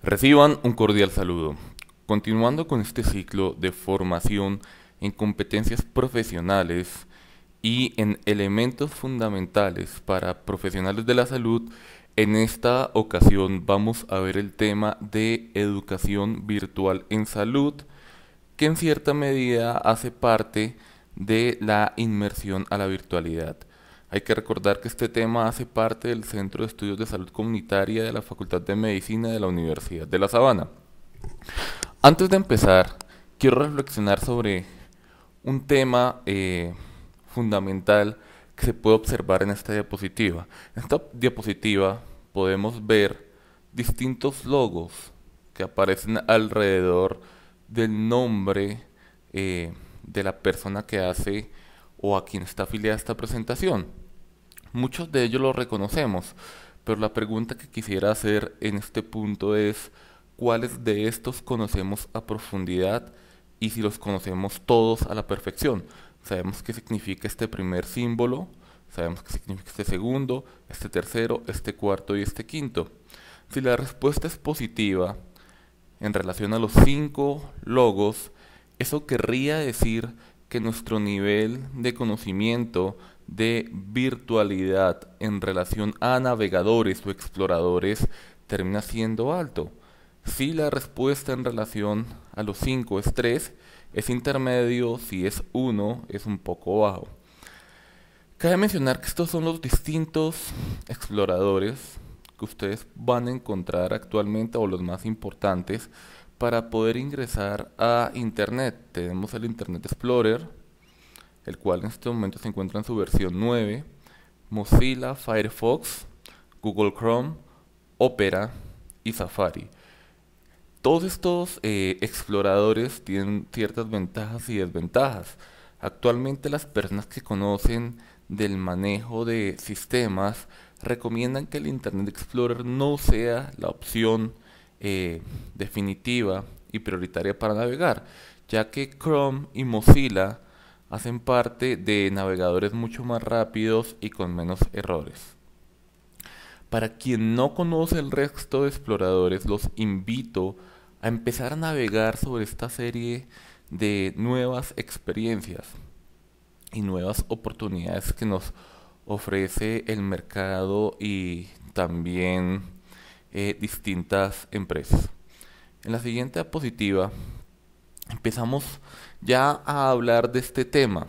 Reciban un cordial saludo. Continuando con este ciclo de formación en competencias profesionales y en elementos fundamentales para profesionales de la salud, en esta ocasión vamos a ver el tema de educación virtual en salud, que en cierta medida hace parte de la inmersión a la virtualidad. Hay que recordar que este tema hace parte del Centro de Estudios de Salud Comunitaria de la Facultad de Medicina de la Universidad de La Sabana. Antes de empezar, quiero reflexionar sobre un tema fundamental que se puede observar en esta diapositiva. En esta diapositiva podemos ver distintos logos que aparecen alrededor del nombre de la persona que hace o a quien está afiliada a esta presentación. Muchos de ellos los reconocemos, pero la pregunta que quisiera hacer en este punto es cuáles de estos conocemos a profundidad y si los conocemos todos a la perfección. Sabemos qué significa este primer símbolo, sabemos qué significa este segundo, este tercero, este cuarto y este quinto. Si la respuesta es positiva en relación a los 5 logos, eso querría decir que nuestro nivel de conocimiento de virtualidad en relación a navegadores o exploradores termina siendo alto. Si la respuesta en relación a los 5 es 3, es intermedio; si es 1, es un poco bajo. Cabe mencionar que estos son los distintos exploradores que ustedes van a encontrar actualmente, o los más importantes, para poder ingresar a Internet. Tenemos el Internet Explorer, el cual en este momento se encuentra en su versión 9, Mozilla, Firefox, Google Chrome, Opera y Safari. Todos estos exploradores tienen ciertas ventajas y desventajas. Actualmente las personas que conocen del manejo de sistemas recomiendan que el Internet Explorer no sea la opción definitiva y prioritaria para navegar, ya que Chrome y Mozilla hacen parte de navegadores mucho más rápidos y con menos errores. Para quien no conoce el resto de exploradores, los invito a empezar a navegar sobre esta serie de nuevas experiencias y nuevas oportunidades que nos ofrece el mercado y también distintas empresas. En la siguiente diapositiva empezamos ya a hablar de este tema.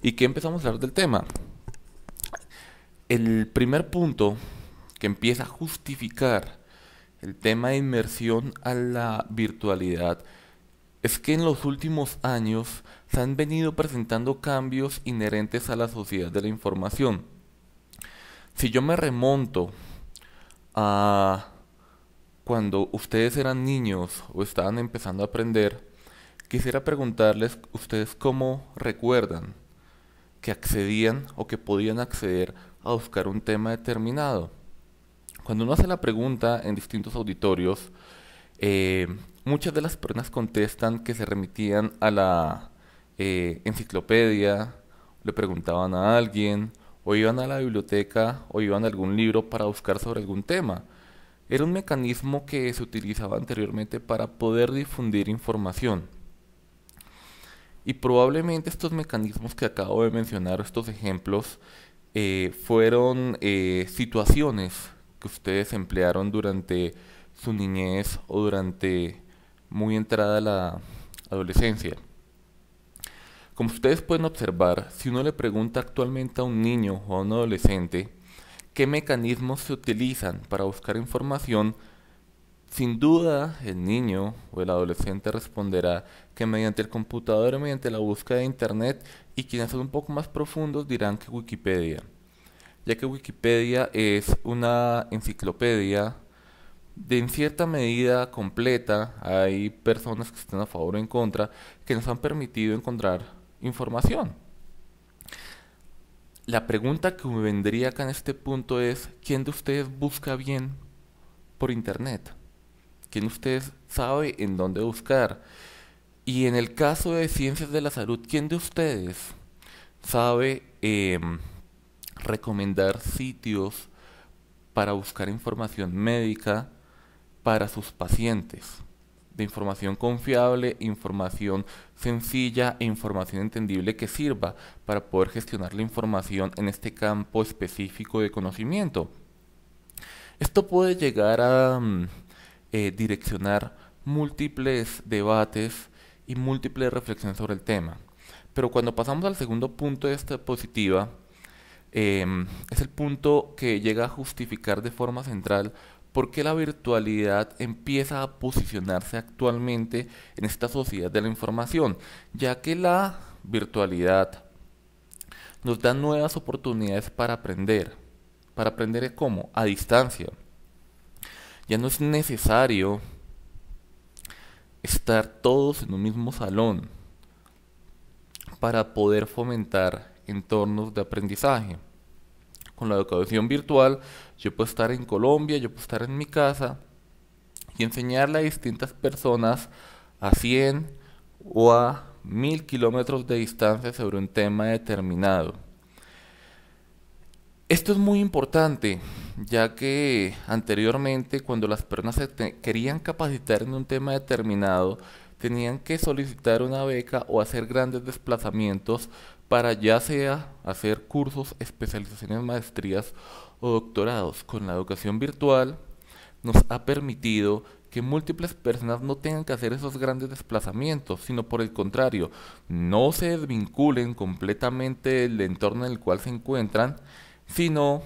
¿Y qué empezamos a hablar del tema? El primer punto que empieza a justificar el tema de inmersión a la virtualidad es que en los últimos años se han venido presentando cambios inherentes a la sociedad de la información. Si yo me remonto a cuando ustedes eran niños o estaban empezando a aprender, quisiera preguntarles ustedes cómo recuerdan que accedían o que podían acceder a buscar un tema determinado. Cuando uno hace la pregunta en distintos auditorios, muchas de las personas contestan que se remitían a la enciclopedia, le preguntaban a alguien, o iban a la biblioteca, o iban a algún libro para buscar sobre algún tema. Era un mecanismo que se utilizaba anteriormente para poder difundir información. Y probablemente estos mecanismos que acabo de mencionar, estos ejemplos, fueron situaciones que ustedes emplearon durante su niñez o durante muy entrada la adolescencia. Como ustedes pueden observar, si uno le pregunta actualmente a un niño o a un adolescente qué mecanismos se utilizan para buscar información, sin duda el niño o el adolescente responderá que mediante el computador o mediante la búsqueda de Internet, y quienes son un poco más profundos dirán que Wikipedia, ya que Wikipedia es una enciclopedia de en cierta medida completa. Hay personas que están a favor o en contra, que nos han permitido encontrar información. La pregunta que me vendría acá en este punto es: ¿quién de ustedes busca bien por Internet? ¿Quién de ustedes sabe en dónde buscar? Y en el caso de ciencias de la salud, ¿quién de ustedes sabe recomendar sitios para buscar información médica para sus pacientes, de información confiable, información sencilla e información entendible que sirva para poder gestionar la información en este campo específico de conocimiento. Esto puede llegar a direccionar múltiples debates y múltiples reflexiones sobre el tema. Pero cuando pasamos al segundo punto de esta diapositiva, es el punto que llega a justificar de forma central por qué la virtualidad empieza a posicionarse actualmente en esta sociedad de la información, ya que la virtualidad nos da nuevas oportunidades para aprender cómo, a distancia. Ya no es necesario estar todos en un mismo salón para poder fomentar entornos de aprendizaje. Con la educación virtual, yo puedo estar en Colombia, yo puedo estar en mi casa y enseñarle a distintas personas a 100 o a 1000 kilómetros de distancia sobre un tema determinado. Esto es muy importante, ya que anteriormente cuando las personas querían capacitar en un tema determinado, tenían que solicitar una beca o hacer grandes desplazamientos para ya sea hacer cursos, especializaciones, maestrías o doctorados. Con la educación virtual nos ha permitido que múltiples personas no tengan que hacer esos grandes desplazamientos, sino por el contrario, no se desvinculen completamente del entorno en el cual se encuentran, sino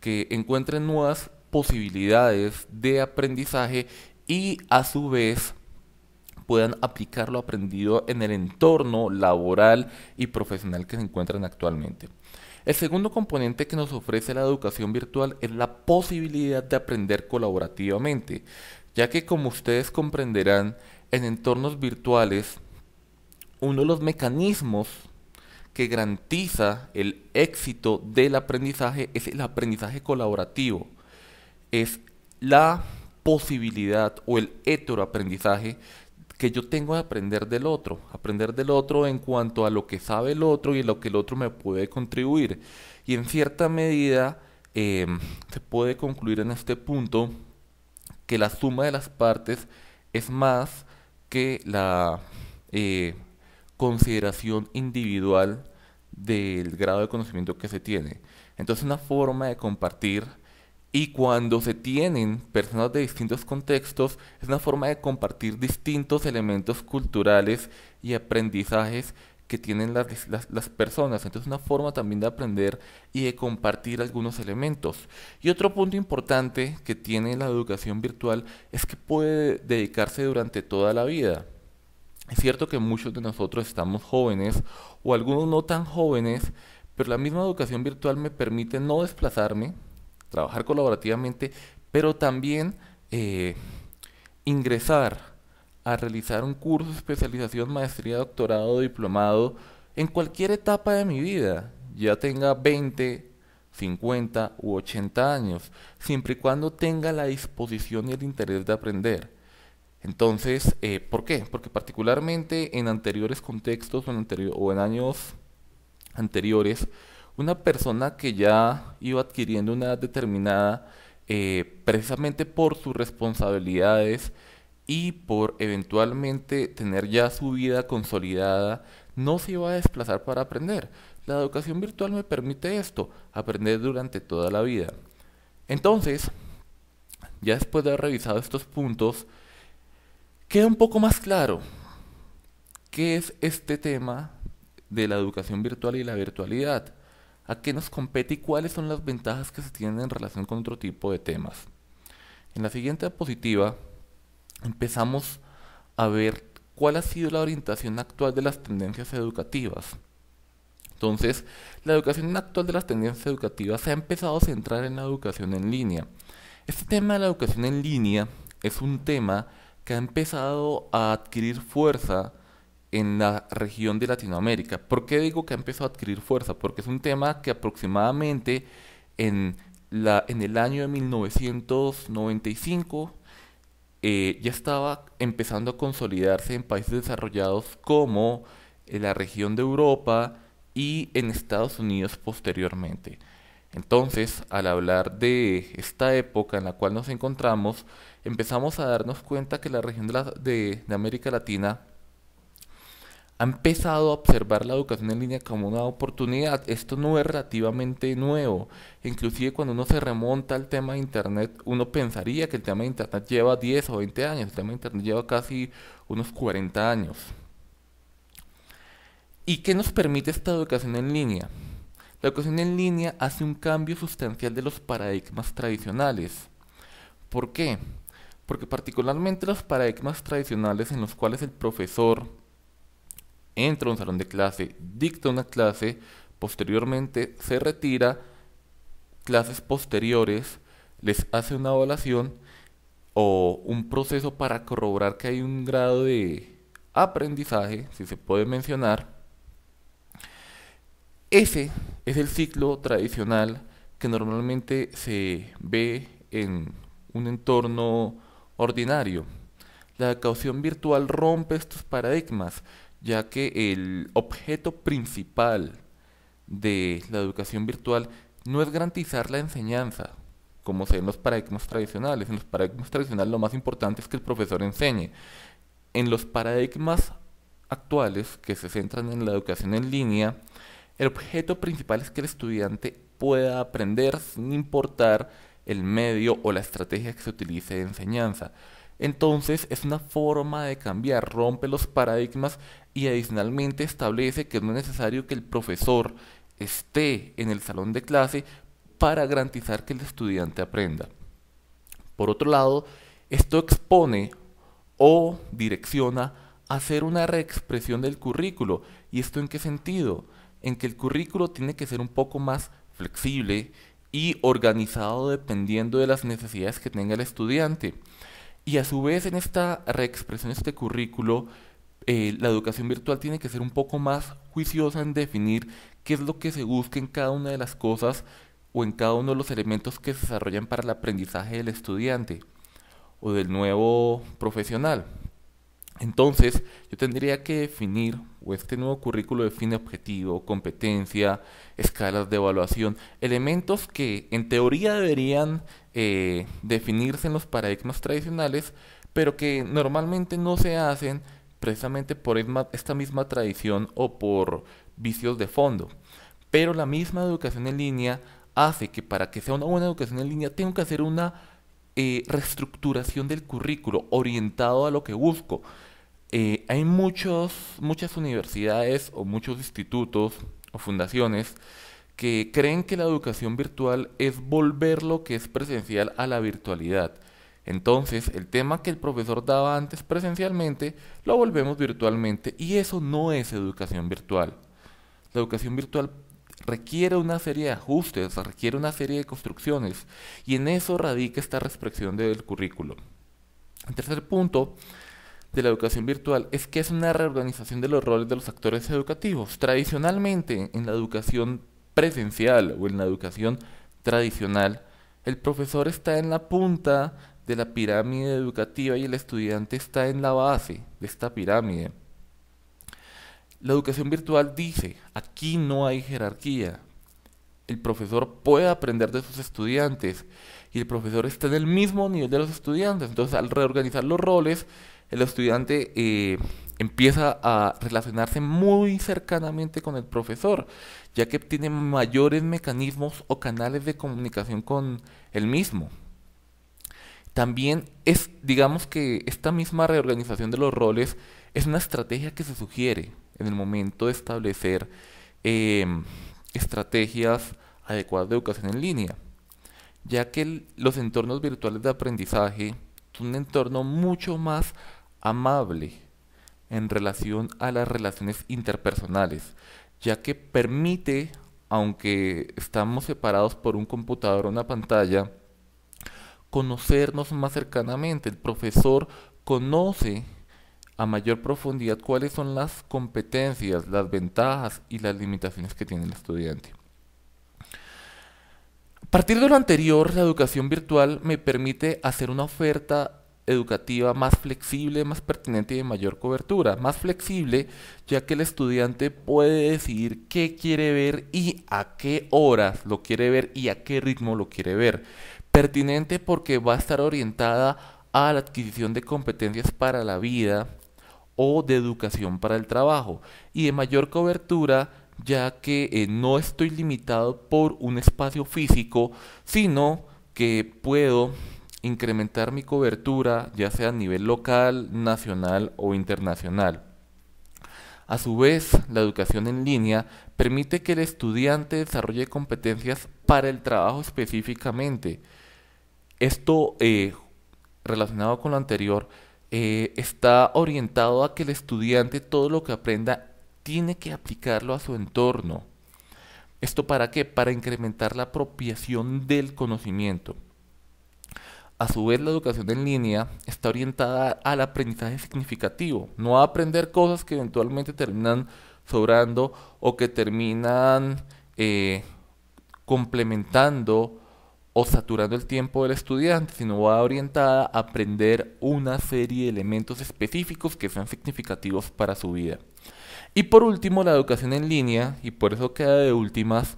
que encuentren nuevas posibilidades de aprendizaje y a su vez puedan aplicar lo aprendido en el entorno laboral y profesional que se encuentran actualmente. El segundo componente que nos ofrece la educación virtual es la posibilidad de aprender colaborativamente, ya que como ustedes comprenderán, en entornos virtuales, uno de los mecanismos que garantiza el éxito del aprendizaje es el aprendizaje colaborativo. Es la posibilidad o el heteroaprendizaje que yo tengo de aprender del otro en cuanto a lo que sabe el otro y en lo que el otro me puede contribuir. Y en cierta medida se puede concluir en este punto que la suma de las partes es más que la consideración individual del grado de conocimiento que se tiene. Entonces una forma de compartir y cuando se tienen personas de distintos contextos es una forma de compartir distintos elementos culturales y aprendizajes que tienen las personas. Entonces una forma también de aprender y de compartir algunos elementos. Y otro punto importante que tiene la educación virtual es que puede dedicarse durante toda la vida. Es cierto que muchos de nosotros estamos jóvenes o algunos no tan jóvenes, pero la misma educación virtual me permite no desplazarme, trabajar colaborativamente, pero también ingresar a realizar un curso de especialización, maestría, doctorado, diplomado en cualquier etapa de mi vida, ya tenga 20, 50 u 80 años, siempre y cuando tenga la disposición y el interés de aprender. Entonces, ¿por qué? Porque particularmente en anteriores contextos o en años anteriores, una persona que ya iba adquiriendo una edad determinada, precisamente por sus responsabilidades y por eventualmente tener ya su vida consolidada, no se iba a desplazar para aprender. La educación virtual me permite esto, aprender durante toda la vida. Entonces, ya después de haber revisado estos puntos, queda un poco más claro qué es este tema de la educación virtual y la virtualidad, a qué nos compete y cuáles son las ventajas que se tienen en relación con otro tipo de temas. En la siguiente diapositiva empezamos a ver cuál ha sido la orientación actual de las tendencias educativas. Entonces, la educación actual de las tendencias educativas se ha empezado a centrar en la educación en línea. Este tema de la educación en línea es un tema que ha empezado a adquirir fuerza en la región de Latinoamérica. ¿Por qué digo que ha empezado a adquirir fuerza? Porque es un tema que aproximadamente en el año de 1995 ya estaba empezando a consolidarse en países desarrollados como la región de Europa y en Estados Unidos posteriormente. Entonces, al hablar de esta época en la cual nos encontramos, empezamos a darnos cuenta que la región de América Latina ha empezado a observar la educación en línea como una oportunidad. Esto no es relativamente nuevo. Inclusive cuando uno se remonta al tema de Internet, uno pensaría que el tema de Internet lleva 10 o 20 años. El tema de Internet lleva casi unos 40 años. ¿Y qué nos permite esta educación en línea? La educación en línea hace un cambio sustancial de los paradigmas tradicionales. ¿Por qué? Porque particularmente los paradigmas tradicionales en los cuales el profesor entra a un salón de clase, dicta una clase, posteriormente se retira, clases posteriores les hace una evaluación o un proceso para corroborar que hay un grado de aprendizaje, si se puede mencionar. Ese es el ciclo tradicional que normalmente se ve en un entorno ordinario. La educación virtual rompe estos paradigmas, ya que el objeto principal de la educación virtual no es garantizar la enseñanza, como se ve en los paradigmas tradicionales. En los paradigmas tradicionales lo más importante es que el profesor enseñe. En los paradigmas actuales, que se centran en la educación en línea, el objeto principal es que el estudiante pueda aprender sin importar el medio o la estrategia que se utilice de enseñanza. Entonces es una forma de cambiar, rompe los paradigmas y adicionalmente establece que no es necesario que el profesor esté en el salón de clase para garantizar que el estudiante aprenda. Por otro lado, esto expone o direcciona a hacer una reexpresión del currículo. ¿Y esto en qué sentido? En que el currículo tiene que ser un poco más flexible y organizado dependiendo de las necesidades que tenga el estudiante. Y a su vez en esta reexpresión de este currículo, la educación virtual tiene que ser un poco más juiciosa en definir qué es lo que se busca en cada una de las cosas o en cada uno de los elementos que se desarrollan para el aprendizaje del estudiante o del nuevo profesional. Entonces, yo tendría que definir, o este nuevo currículo define objetivo, competencia, escalas de evaluación, elementos que en teoría deberían definirse en los paradigmas tradicionales, pero que normalmente no se hacen precisamente por esta misma tradición o por vicios de fondo. Pero la misma educación en línea hace que para que sea una buena educación en línea tengo que hacer una reestructuración del currículo orientado a lo que busco. Hay muchas universidades o muchos institutos o fundaciones que creen que la educación virtual es volver lo que es presencial a la virtualidad. Entonces, el tema que el profesor daba antes presencialmente, lo volvemos virtualmente y eso no es educación virtual. La educación virtual requiere una serie de ajustes, requiere una serie de construcciones y en eso radica esta restricción del currículo. El tercer punto de la educación virtual es que es una reorganización de los roles de los actores educativos. Tradicionalmente, en la educación presencial o en la educación tradicional, el profesor está en la punta de la pirámide educativa y el estudiante está en la base de esta pirámide. La educación virtual dice, aquí no hay jerarquía. El profesor puede aprender de sus estudiantes y el profesor está en el mismo nivel de los estudiantes. Entonces, al reorganizar los roles, el estudiante empieza a relacionarse muy cercanamente con el profesor, ya que tiene mayores mecanismos o canales de comunicación con el mismo. También es, digamos que esta misma reorganización de los roles es una estrategia que se sugiere en el momento de establecer estrategias adecuadas de educación en línea, ya que los entornos virtuales de aprendizaje son un entorno mucho más amable en relación a las relaciones interpersonales, ya que permite, aunque estamos separados por un computador o una pantalla, conocernos más cercanamente. El profesor conoce a mayor profundidad cuáles son las competencias, las ventajas y las limitaciones que tiene el estudiante. A partir de lo anterior, la educación virtual me permite hacer una oferta educativa más flexible, más pertinente y de mayor cobertura. Más flexible, ya que el estudiante puede decidir qué quiere ver y a qué horas lo quiere ver y a qué ritmo lo quiere ver. Pertinente porque va a estar orientada a la adquisición de competencias para la vida o de educación para el trabajo. Y de mayor cobertura, ya que no estoy limitado por un espacio físico, sino que puedo incrementar mi cobertura, ya sea a nivel local, nacional o internacional. A su vez, la educación en línea permite que el estudiante desarrolle competencias para el trabajo específicamente. Esto, relacionado con lo anterior, está orientado a que el estudiante todo lo que aprenda tiene que aplicarlo a su entorno. ¿Esto para qué? Para incrementar la apropiación del conocimiento. A su vez, la educación en línea está orientada al aprendizaje significativo, no a aprender cosas que eventualmente terminan sobrando o que terminan complementando o saturando el tiempo del estudiante, sino va orientada a aprender una serie de elementos específicos que sean significativos para su vida. Y por último, la educación en línea, y por eso queda de últimas,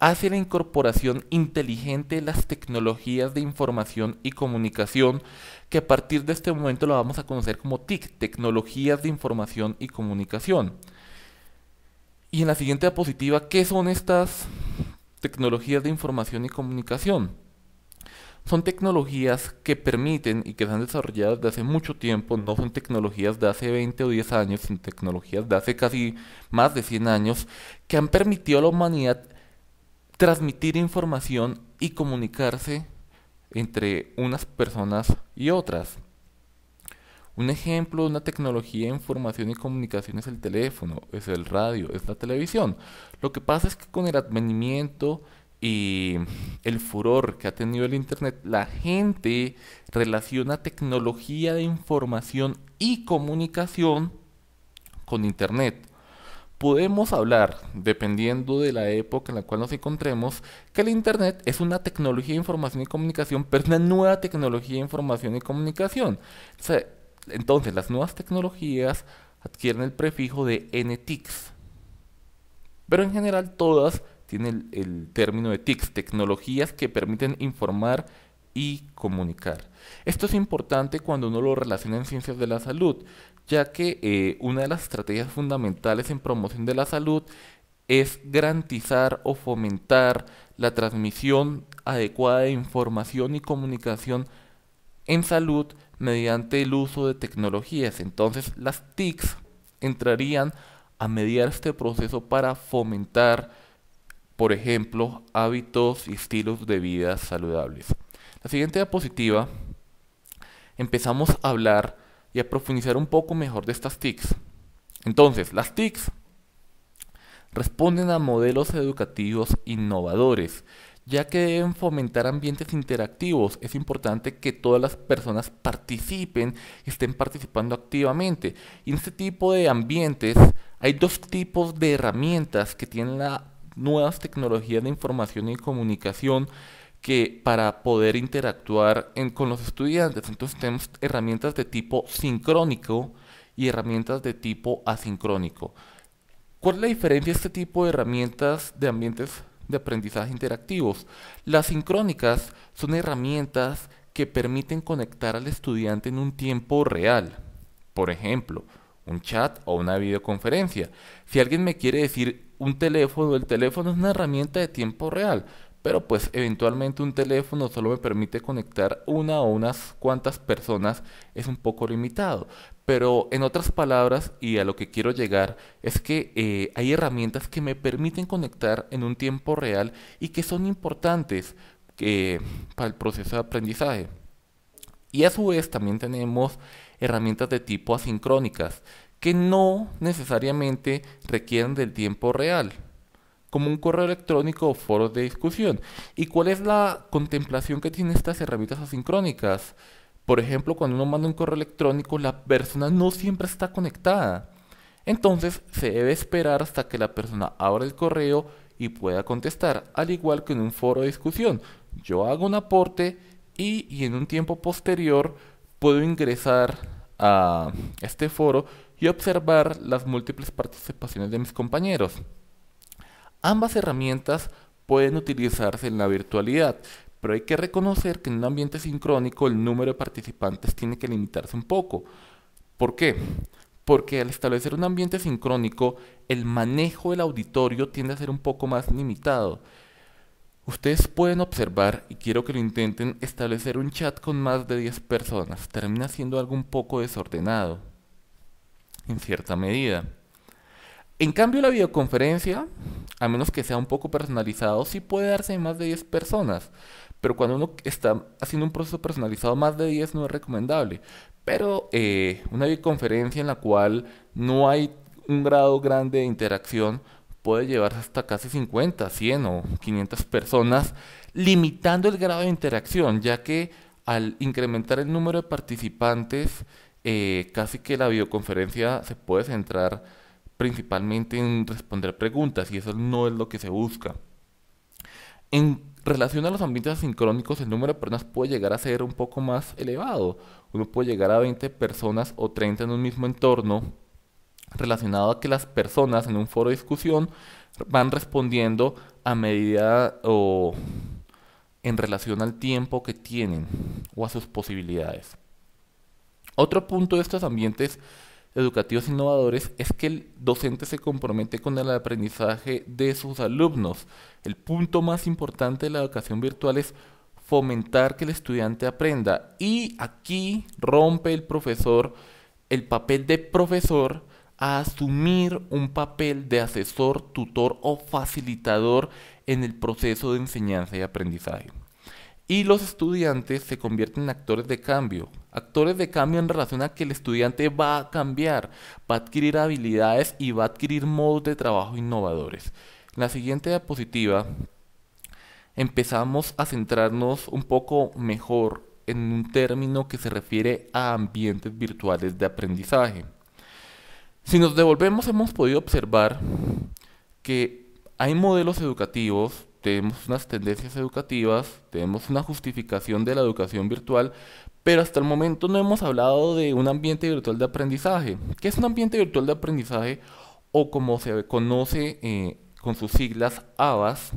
hace la incorporación inteligente de las tecnologías de información y comunicación, que a partir de este momento lo vamos a conocer como TIC, tecnologías de información y comunicación. Y en la siguiente diapositiva, ¿qué son estas tecnologías de información y comunicación? Son tecnologías que permiten y que se han desarrollado desde hace mucho tiempo, no son tecnologías de hace 20 o 10 años, sino tecnologías de hace casi más de 100 años, que han permitido a la humanidad transmitir información y comunicarse entre unas personas y otras. Un ejemplo de una tecnología de información y comunicación es el teléfono, es el radio, es la televisión. Lo que pasa es que con el advenimiento y el furor que ha tenido el Internet, la gente relaciona tecnología de información y comunicación con Internet. Podemos hablar, dependiendo de la época en la cual nos encontremos, que el Internet es una tecnología de información y comunicación, pero es una nueva tecnología de información y comunicación. Entonces, las nuevas tecnologías adquieren el prefijo de NTICs, pero en general todas tienen el término de TICs, tecnologías que permiten informar y comunicar. Esto es importante cuando uno lo relaciona en ciencias de la salud, ya que una de las estrategias fundamentales en promoción de la salud es garantizar o fomentar la transmisión adecuada de información y comunicación en salud mediante el uso de tecnologías. Entonces las TICs entrarían a mediar este proceso para fomentar, por ejemplo, hábitos y estilos de vida saludables. La siguiente diapositiva, empezamos a hablar y a profundizar un poco mejor de estas TICs. Entonces, las TICs responden a modelos educativos innovadores, ya que deben fomentar ambientes interactivos. Es importante que todas las personas participen y estén participando activamente. Y en este tipo de ambientes hay dos tipos de herramientas que tienen las nuevas tecnologías de información y comunicación que para poder interactuar con los estudiantes. Entonces tenemos herramientas de tipo sincrónico y herramientas de tipo asincrónico. ¿Cuál es la diferencia de este tipo de herramientas de ambientes de aprendizaje interactivos? Las sincrónicas son herramientas que permiten conectar al estudiante en un tiempo real. Por ejemplo, un chat o una videoconferencia. Si alguien me quiere decir un teléfono, el teléfono es una herramienta de tiempo real, pero pues eventualmente un teléfono solo me permite conectar una o unas cuantas personas, es un poco limitado. Pero en otras palabras, y a lo que quiero llegar, es que hay herramientas que me permiten conectar en un tiempo real y que son importantes para el proceso de aprendizaje. Y a su vez también tenemos herramientas de tipo asincrónicas, que no necesariamente requieren del tiempo real, como un correo electrónico o foros de discusión. ¿Y cuál es la contemplación que tienen estas herramientas asincrónicas? Por ejemplo, cuando uno manda un correo electrónico, la persona no siempre está conectada. Entonces, se debe esperar hasta que la persona abra el correo y pueda contestar, al igual que en un foro de discusión. Yo hago un aporte y en un tiempo posterior puedo ingresar a este foro y observar las múltiples participaciones de mis compañeros. Ambas herramientas pueden utilizarse en la virtualidad, pero hay que reconocer que en un ambiente sincrónico el número de participantes tiene que limitarse un poco. ¿Por qué? Porque al establecer un ambiente sincrónico, el manejo del auditorio tiende a ser un poco más limitado. Ustedes pueden observar, y quiero que lo intenten, establecer un chat con más de 10 personas. Termina siendo algo un poco desordenado, en cierta medida. En cambio, la videoconferencia, a menos que sea un poco personalizado, sí puede darse en más de 10 personas. Pero cuando uno está haciendo un proceso personalizado, más de 10 no es recomendable. Pero una videoconferencia en la cual no hay un grado grande de interacción puede llevarse hasta casi 50, 100 o 500 personas, limitando el grado de interacción, ya que al incrementar el número de participantes, casi que la videoconferencia se puede centrar principalmente en responder preguntas y eso no es lo que se busca. En relación a los ambientes asincrónicos, el número de personas puede llegar a ser un poco más elevado. Uno puede llegar a 20 personas o 30 en un mismo entorno, relacionado a que las personas en un foro de discusión van respondiendo a medida o en relación al tiempo que tienen o a sus posibilidades. Otro punto de estos ambientes educativos innovadores es que el docente se compromete con el aprendizaje de sus alumnos. El punto más importante de la educación virtual es fomentar que el estudiante aprenda y aquí rompe el profesor el papel de profesor a asumir un papel de asesor, tutor o facilitador en el proceso de enseñanza y aprendizaje. Y los estudiantes se convierten en actores de cambio en relación a que el estudiante va a cambiar, va a adquirir habilidades y va a adquirir modos de trabajo innovadores. En la siguiente diapositiva empezamos a centrarnos un poco mejor en un término que se refiere a ambientes virtuales de aprendizaje. Si nos devolvemos, hemos podido observar que hay modelos educativos, tenemos unas tendencias educativas, tenemos una justificación de la educación virtual, pero hasta el momento no hemos hablado de un ambiente virtual de aprendizaje. ¿Qué es un ambiente virtual de aprendizaje? O como se conoce con sus siglas ABAS,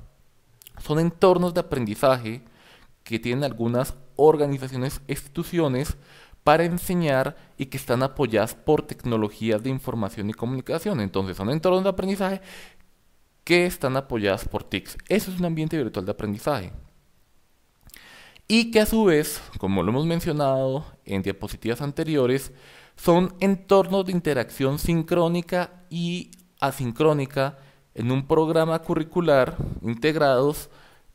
son entornos de aprendizaje que tienen algunas organizaciones, instituciones, para enseñar y que están apoyadas por tecnologías de información y comunicación. Entonces son entornos de aprendizaje que están apoyadas por TICs. Eso es un ambiente virtual de aprendizaje. Y que a su vez, como lo hemos mencionado en diapositivas anteriores, son entornos de interacción sincrónica y asincrónica en un programa curricular integrados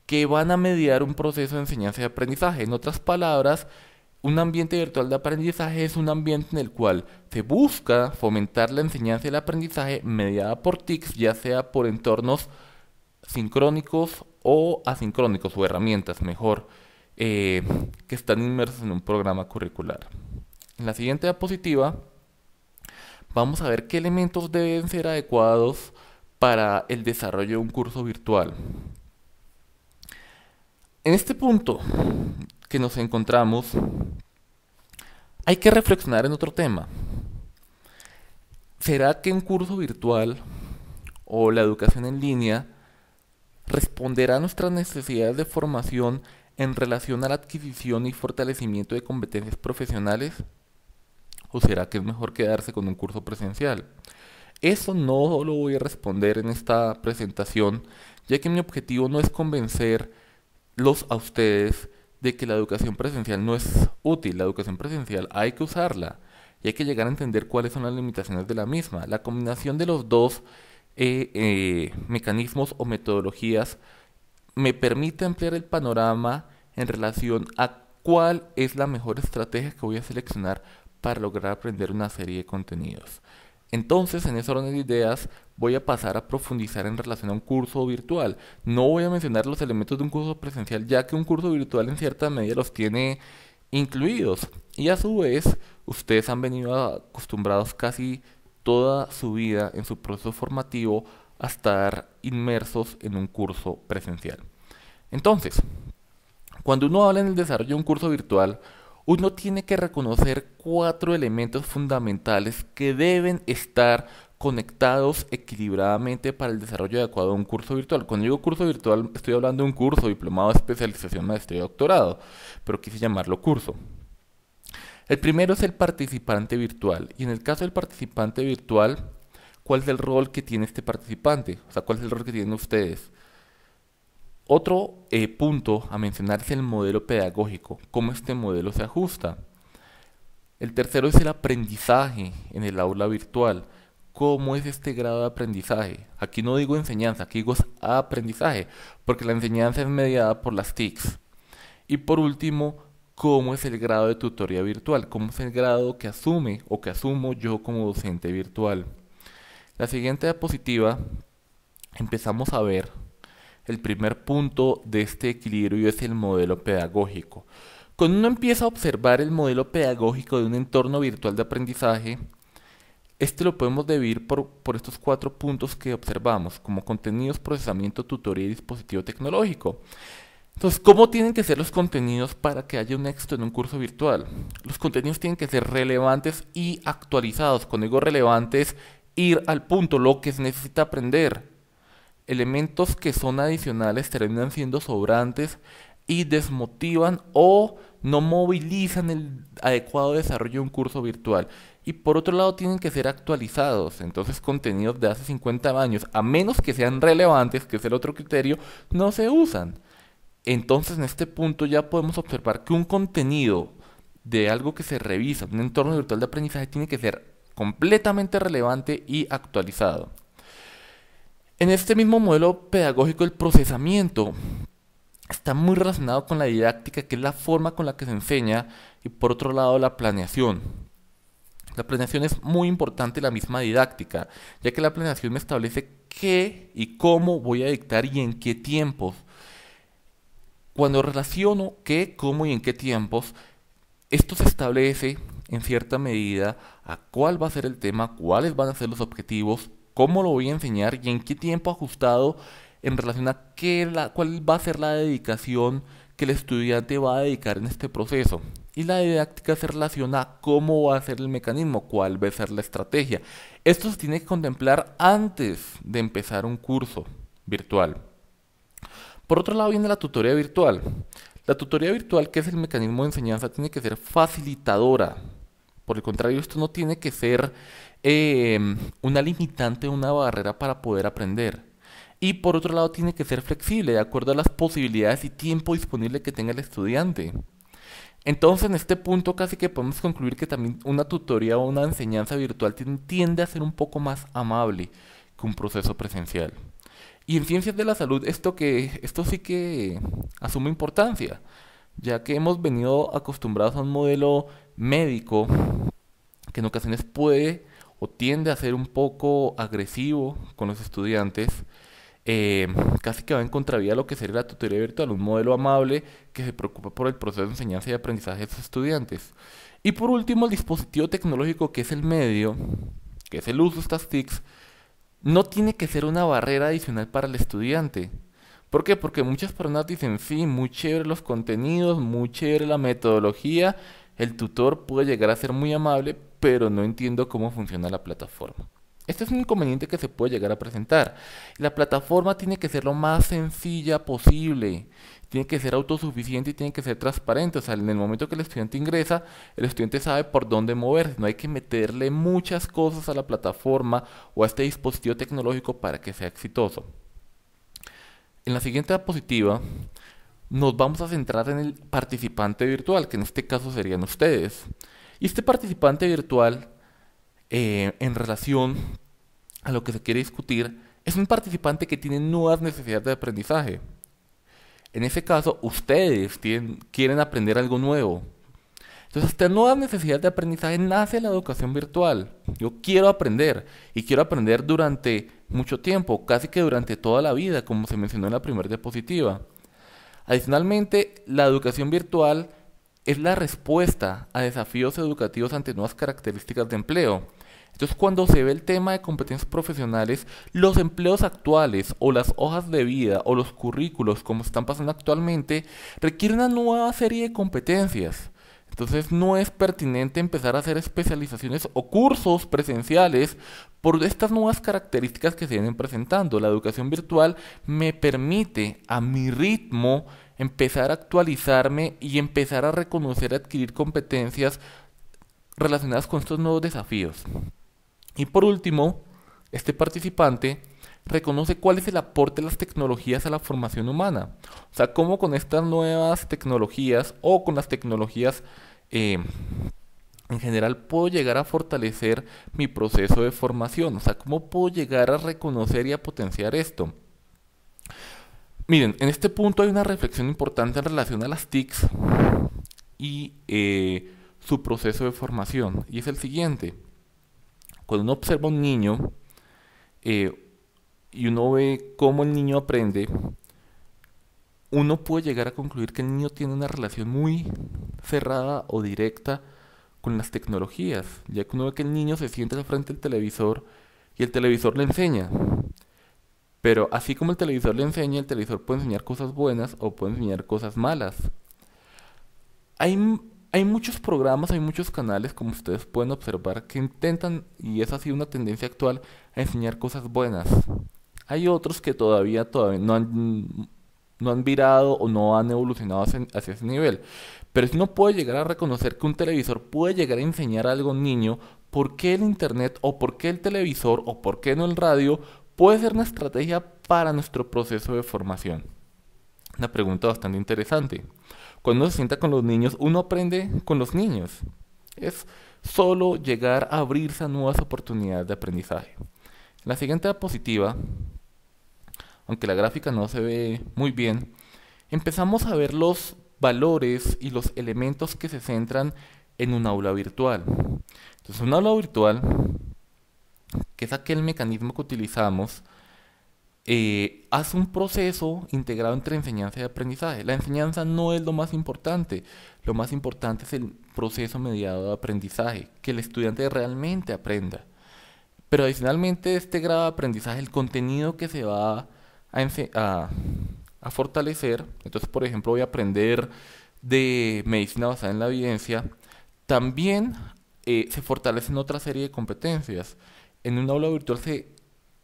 que van a mediar un proceso de enseñanza y aprendizaje. En otras palabras, un ambiente virtual de aprendizaje es un ambiente en el cual se busca fomentar la enseñanza y el aprendizaje mediada por TICs, ya sea por entornos sincrónicos o asincrónicos, o herramientas mejor, que están inmersos en un programa curricular. En la siguiente diapositiva vamos a ver qué elementos deben ser adecuados para el desarrollo de un curso virtual. En este punto que nos encontramos, hay que reflexionar en otro tema. ¿Será que un curso virtual o la educación en línea responderá a nuestras necesidades de formación en relación a la adquisición y fortalecimiento de competencias profesionales? ¿O será que es mejor quedarse con un curso presencial? Eso no lo voy a responder en esta presentación, ya que mi objetivo no es convencerlos a ustedes de que la educación presencial no es útil. La educación presencial hay que usarla y hay que llegar a entender cuáles son las limitaciones de la misma. La combinación de los dos mecanismos o metodologías me permite ampliar el panorama en relación a cuál es la mejor estrategia que voy a seleccionar para lograr aprender una serie de contenidos. Entonces, en ese orden de ideas, voy a pasar a profundizar en relación a un curso virtual. No voy a mencionar los elementos de un curso presencial, ya que un curso virtual en cierta medida los tiene incluidos. Y a su vez, ustedes han venido acostumbrados casi toda su vida en su proceso formativo a estar inmersos en un curso presencial. Entonces, cuando uno habla en el desarrollo de un curso virtual, uno tiene que reconocer 4 elementos fundamentales que deben estar conectados equilibradamente para el desarrollo adecuado de un curso virtual. Cuando digo curso virtual, estoy hablando de un curso, diplomado, especialización, maestría y doctorado, pero quise llamarlo curso. El primero es el participante virtual, y en el caso del participante virtual, ¿cuál es el rol que tiene este participante? O sea, ¿cuál es el rol que tienen ustedes? Otro punto a mencionar es el modelo pedagógico, cómo este modelo se ajusta. El tercero es el aprendizaje en el aula virtual. ¿Cómo es este grado de aprendizaje? Aquí no digo enseñanza, aquí digo aprendizaje, porque la enseñanza es mediada por las TICs. Y por último, ¿cómo es el grado de tutoría virtual? ¿Cómo es el grado que asume o que asumo yo como docente virtual? La siguiente diapositiva empezamos a ver el primer punto de este equilibrio, es el modelo pedagógico. Cuando uno empieza a observar el modelo pedagógico de un entorno virtual de aprendizaje, este lo podemos dividir por estos 4 puntos que observamos, como contenidos, procesamiento, tutoría y dispositivo tecnológico. Entonces, ¿cómo tienen que ser los contenidos para que haya un éxito en un curso virtual? Los contenidos tienen que ser relevantes y actualizados. Cuando digo relevantes, ir al punto, lo que se necesita aprender. Elementos que son adicionales terminan siendo sobrantes y desmotivan o no movilizan el adecuado desarrollo de un curso virtual. Y por otro lado tienen que ser actualizados, entonces contenidos de hace 50 años, a menos que sean relevantes, que es el otro criterio, no se usan. Entonces en este punto ya podemos observar que un contenido de algo que se revisa en un entorno virtual de aprendizaje tiene que ser completamente relevante y actualizado. En este mismo modelo pedagógico, el procesamiento está muy relacionado con la didáctica, que es la forma con la que se enseña, y por otro lado la planeación. La planeación es muy importante en la misma didáctica, ya que la planeación me establece qué y cómo voy a dictar y en qué tiempos. Cuando relaciono qué, cómo y en qué tiempos, esto se establece en cierta medida a cuál va a ser el tema, cuáles van a ser los objetivos, cómo lo voy a enseñar y en qué tiempo ajustado en relación a cuál va a ser la dedicación que el estudiante va a dedicar en este proceso. Y la didáctica se relaciona a cómo va a ser el mecanismo, cuál va a ser la estrategia. Esto se tiene que contemplar antes de empezar un curso virtual. Por otro lado viene la tutoría virtual. La tutoría virtual, que es el mecanismo de enseñanza, tiene que ser facilitadora. Por el contrario, esto no tiene que ser una limitante, una barrera para poder aprender. Y por otro lado tiene que ser flexible, de acuerdo a las posibilidades y tiempo disponible que tenga el estudiante. Entonces en este punto casi que podemos concluir que también una tutoría o una enseñanza virtual tiende a ser un poco más amable que un proceso presencial. Y en ciencias de la salud esto sí que asume importancia, ya que hemos venido acostumbrados a un modelo médico que en ocasiones puede o tiende a ser un poco agresivo con los estudiantes, casi que va en contravía a lo que sería la tutoría virtual, un modelo amable que se preocupa por el proceso de enseñanza y aprendizaje de sus estudiantes. Y por último, el dispositivo tecnológico, que es el medio, que es el uso de estas TICs, no tiene que ser una barrera adicional para el estudiante. ¿Por qué? Porque muchas personas dicen, sí, muy chévere los contenidos, muy chévere la metodología, el tutor puede llegar a ser muy amable, pero no entiendo cómo funciona la plataforma. Este es un inconveniente que se puede llegar a presentar. La plataforma tiene que ser lo más sencilla posible, tiene que ser autosuficiente y tiene que ser transparente. O sea, en el momento que el estudiante ingresa, el estudiante sabe por dónde moverse. No hay que meterle muchas cosas a la plataforma o a este dispositivo tecnológico para que sea exitoso. En la siguiente diapositiva nos vamos a centrar en el participante virtual, que en este caso serían ustedes. Y este participante virtual, en relación a lo que se quiere discutir, es un participante que tiene nuevas necesidades de aprendizaje. En ese caso, ustedes quieren aprender algo nuevo. Entonces, esta nueva necesidad de aprendizaje nace de la educación virtual. Yo quiero aprender y quiero aprender durante mucho tiempo, casi que durante toda la vida, como se mencionó en la primera diapositiva. Adicionalmente, la educación virtual es la respuesta a desafíos educativos ante nuevas características de empleo. Entonces, cuando se ve el tema de competencias profesionales, los empleos actuales o las hojas de vida o los currículos, como están pasando actualmente, requieren una nueva serie de competencias. Entonces no es pertinente empezar a hacer especializaciones o cursos presenciales por estas nuevas características que se vienen presentando. La educación virtual me permite a mi ritmo empezar a actualizarme y empezar a reconocer, adquirir competencias relacionadas con estos nuevos desafíos. Y por último, este participante reconoce cuál es el aporte de las tecnologías a la formación humana. O sea, cómo con estas nuevas tecnologías o con las tecnologías eh, en general puedo llegar a fortalecer mi proceso de formación. O sea, cómo puedo llegar a reconocer y a potenciar esto. Miren, en este punto hay una reflexión importante en relación a las TICs y su proceso de formación. Y es el siguiente. Cuando uno observa a un niño eh, y uno ve cómo el niño aprende, uno puede llegar a concluir que el niño tiene una relación muy cerrada o directa con las tecnologías, ya que uno ve que el niño se sienta al frente del televisor y el televisor le enseña. Pero así como el televisor le enseña, el televisor puede enseñar cosas buenas o puede enseñar cosas malas. Hay, hay muchos programas, hay muchos canales, como ustedes pueden observar, que intentan, y es así una tendencia actual, a enseñar cosas buenas. Hay otros que todavía no han virado o no han evolucionado hacia ese nivel. Pero si uno puede llegar a reconocer que un televisor puede llegar a enseñar algo a un niño, ¿por qué el internet o por qué el televisor o por qué no el radio puede ser una estrategia para nuestro proceso de formación? Una pregunta bastante interesante. Cuando uno se sienta con los niños, uno aprende con los niños. Es solo llegar a abrirse a nuevas oportunidades de aprendizaje. La siguiente diapositiva, aunque la gráfica no se ve muy bien, empezamos a ver los valores y los elementos que se centran en un aula virtual. Entonces, un aula virtual, que es aquel mecanismo que utilizamos, hace un proceso integrado entre enseñanza y aprendizaje. La enseñanza no es lo más importante es el proceso mediado de aprendizaje, que el estudiante realmente aprenda. Pero adicionalmente este grado de aprendizaje, el contenido que se va a fortalecer, entonces por ejemplo voy a aprender de medicina basada en la evidencia, también se fortalecen otra serie de competencias. En un aula virtual se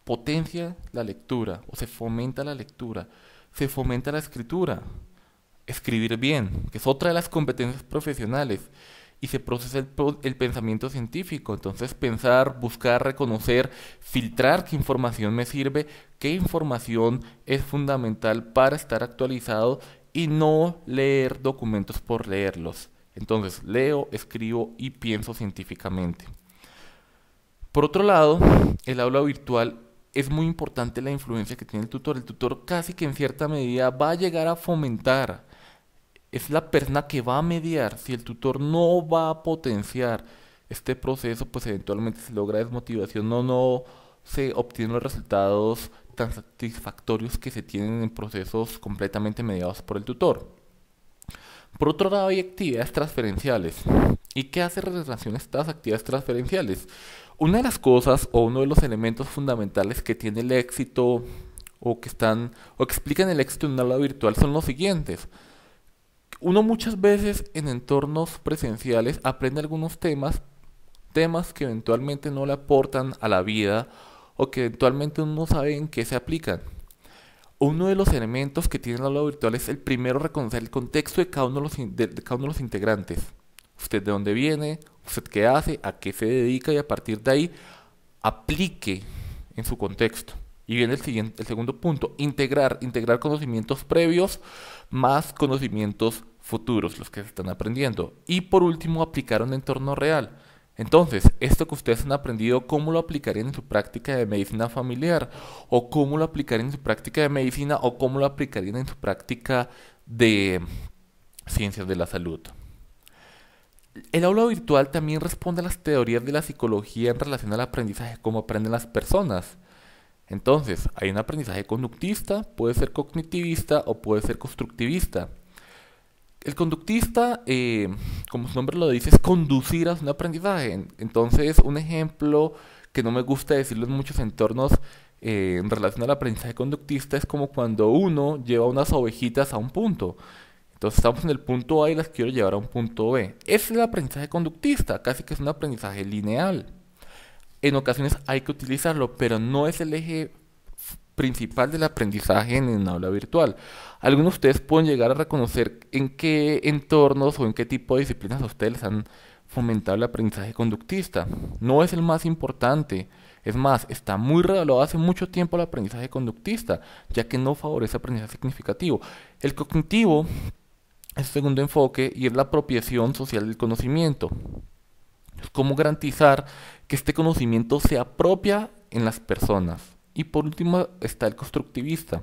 potencia la lectura o se fomenta la lectura, se fomenta la escritura, escribir bien, que es otra de las competencias profesionales, y se procesa el pensamiento científico. Entonces pensar, buscar, reconocer, filtrar qué información me sirve, qué información es fundamental para estar actualizado y no leer documentos por leerlos. Entonces leo, escribo y pienso científicamente. Por otro lado, el aula virtual es muy importante la influencia que tiene el tutor. El tutor casi que en cierta medida va a llegar a fomentar, es la persona que va a mediar. Si el tutor no va a potenciar este proceso, pues eventualmente se logra desmotivación, no se obtienen los resultados tan satisfactorios que se tienen en procesos completamente mediados por el tutor. Por otro lado, hay actividades transferenciales. ¿Y qué hace relación a estas actividades transferenciales? Una de las cosas o uno de los elementos fundamentales que tiene el éxito o que explican el éxito en un aula virtual son los siguientes. Uno muchas veces en entornos presenciales aprende algunos temas que eventualmente no le aportan a la vida o que eventualmente uno no sabe en qué se aplican. Uno de los elementos que tiene el aula virtual es el primero, reconocer el contexto de cada uno de de cada uno de los integrantes. Usted de dónde viene, usted qué hace, a qué se dedica, y a partir de ahí aplique en su contexto. Y viene el segundo punto, integrar conocimientos previos más conocimientos futuros, los que se están aprendiendo. Y por último, aplicar un entorno real. Entonces, esto que ustedes han aprendido, ¿cómo lo aplicarían en su práctica de medicina familiar? ¿O cómo lo aplicarían en su práctica de medicina? ¿O cómo lo aplicarían en su práctica de ciencias de la salud? El aula virtual también responde a las teorías de la psicología en relación al aprendizaje, cómo aprenden las personas. Entonces, hay un aprendizaje conductista, puede ser cognitivista o puede ser constructivista. El conductista, como su nombre lo dice, es conducir a un aprendizaje. Entonces, un ejemplo que no me gusta decirlo en muchos entornos en relación al aprendizaje conductista es como cuando uno lleva unas ovejitas a un punto. Entonces estamos en el punto A y las quiero llevar a un punto B. Ese es el aprendizaje conductista, casi que es un aprendizaje lineal. En ocasiones hay que utilizarlo, pero no es el eje principal del aprendizaje en un aula virtual. Algunos de ustedes pueden llegar a reconocer en qué entornos o en qué tipo de disciplinas a ustedes les han fomentado el aprendizaje conductista. No es el más importante. Es más, está muy revaluado hace mucho tiempo el aprendizaje conductista, ya que no favorece aprendizaje significativo. El cognitivo es el segundo enfoque y es la apropiación social del conocimiento. Es cómo garantizar que este conocimiento se apropia en las personas. Y por último está el constructivista.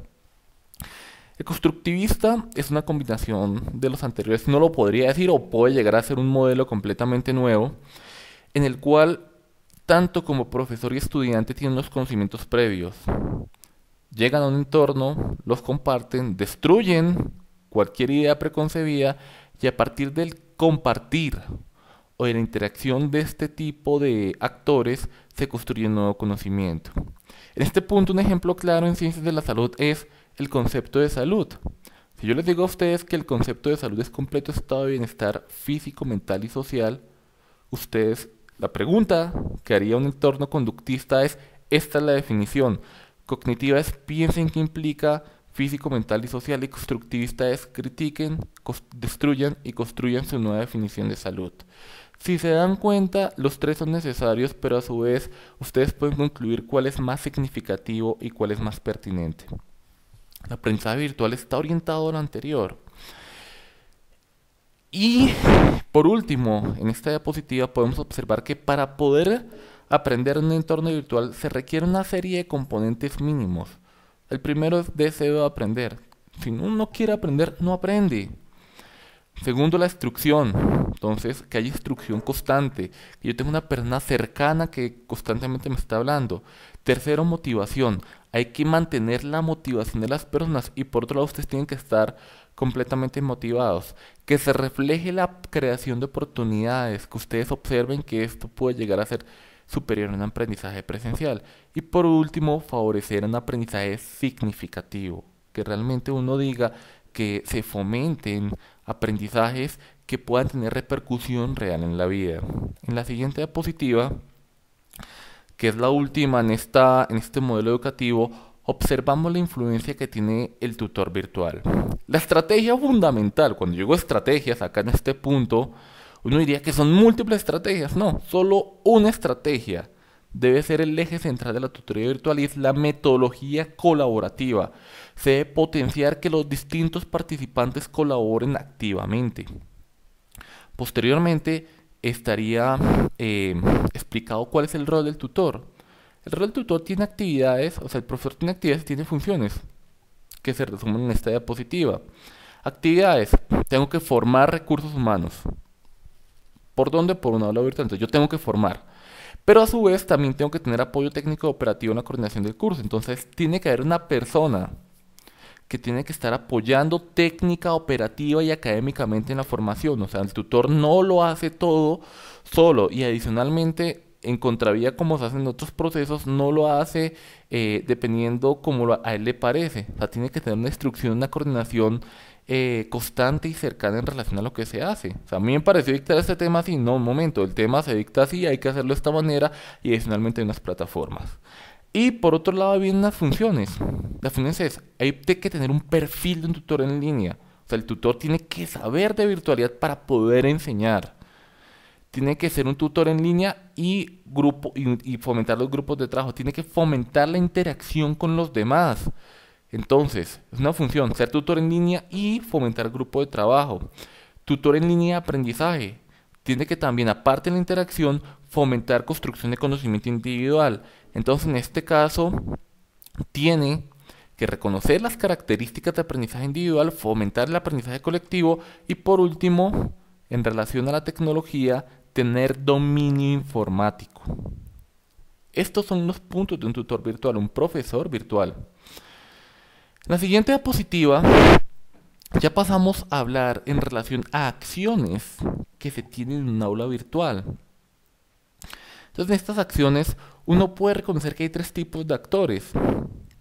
El constructivista es una combinación de los anteriores, no lo podría decir o puede llegar a ser un modelo completamente nuevo, en el cual tanto como profesor y estudiante tienen los conocimientos previos. Llegan a un entorno, los comparten, destruyen cualquier idea preconcebida y a partir del compartir o de la interacción de este tipo de actores se construye un nuevo conocimiento. En este punto, un ejemplo claro en ciencias de la salud es el concepto de salud. Si yo les digo a ustedes que el concepto de salud es completo estado de bienestar físico, mental y social, ustedes, la pregunta que haría un entorno conductista es, esta es la definición. Cognitiva es piensen qué implica físico, mental y social, y constructivista es critiquen, destruyan y construyan su nueva definición de salud. Si se dan cuenta, los tres son necesarios, pero a su vez ustedes pueden concluir cuál es más significativo y cuál es más pertinente. El aprendizaje virtual está orientado a lo anterior. Y por último, en esta diapositiva podemos observar que para poder aprender en un entorno virtual se requiere una serie de componentes mínimos. El primero es deseo de aprender. Si uno no quiere aprender, no aprende. Segundo, la instrucción. Entonces, que haya instrucción constante. Que yo tenga una persona cercana que constantemente me está hablando. Tercero, motivación. Hay que mantener la motivación de las personas. Y por otro lado, ustedes tienen que estar completamente motivados. Que se refleje la creación de oportunidades. Que ustedes observen que esto puede llegar a ser superior a un aprendizaje presencial. Y por último, favorecer un aprendizaje significativo. Que realmente uno diga que se fomenten aprendizajes que puedan tener repercusión real en la vida. En la siguiente diapositiva, que es la última en este modelo educativo, observamos la influencia que tiene el tutor virtual. La estrategia fundamental, cuando digo estrategias, acá en este punto, uno diría que son múltiples estrategias. No, solo una estrategia debe ser el eje central de la tutoría virtual y es la metodología colaborativa. Se debe potenciar que los distintos participantes colaboren activamente. Posteriormente estaría explicado cuál es el rol del tutor. El rol del tutor tiene actividades, o sea, el profesor tiene actividades y tiene funciones que se resumen en esta diapositiva. Actividades, tengo que formar recursos humanos. ¿Por dónde? Por una aula virtual. Entonces yo tengo que formar. Pero a su vez también tengo que tener apoyo técnico y operativo en la coordinación del curso. Entonces tiene que haber una persona que tiene que estar apoyando técnica, operativa y académicamente en la formación. O sea, el tutor no lo hace todo solo y adicionalmente en contravía como se hace en otros procesos, no lo hace dependiendo como a él le parece. O sea, tiene que tener una instrucción, una coordinación constante y cercana en relación a lo que se hace. O sea, a mí me pareció dictar este tema así, no, un momento, el tema se dicta así, hay que hacerlo de esta manera y adicionalmente hay unas plataformas. Y por otro lado vienen las funciones. Las funciones es, hay que tener un perfil de un tutor en línea. O sea, el tutor tiene que saber de virtualidad para poder enseñar. Tiene que ser un tutor en línea y fomentar los grupos de trabajo. Tiene que fomentar la interacción con los demás. Entonces, es una función, ser tutor en línea y fomentar grupo de trabajo. Tutor en línea de aprendizaje. Tiene que también, aparte de la interacción, fomentar construcción de conocimiento individual. Entonces, en este caso, tiene que reconocer las características de aprendizaje individual, fomentar el aprendizaje colectivo y, por último, en relación a la tecnología, tener dominio informático. Estos son los puntos de un tutor virtual, un profesor virtual. La siguiente diapositiva ya pasamos a hablar en relación a acciones que se tienen en un aula virtual. Entonces, en estas acciones uno puede reconocer que hay tres tipos de actores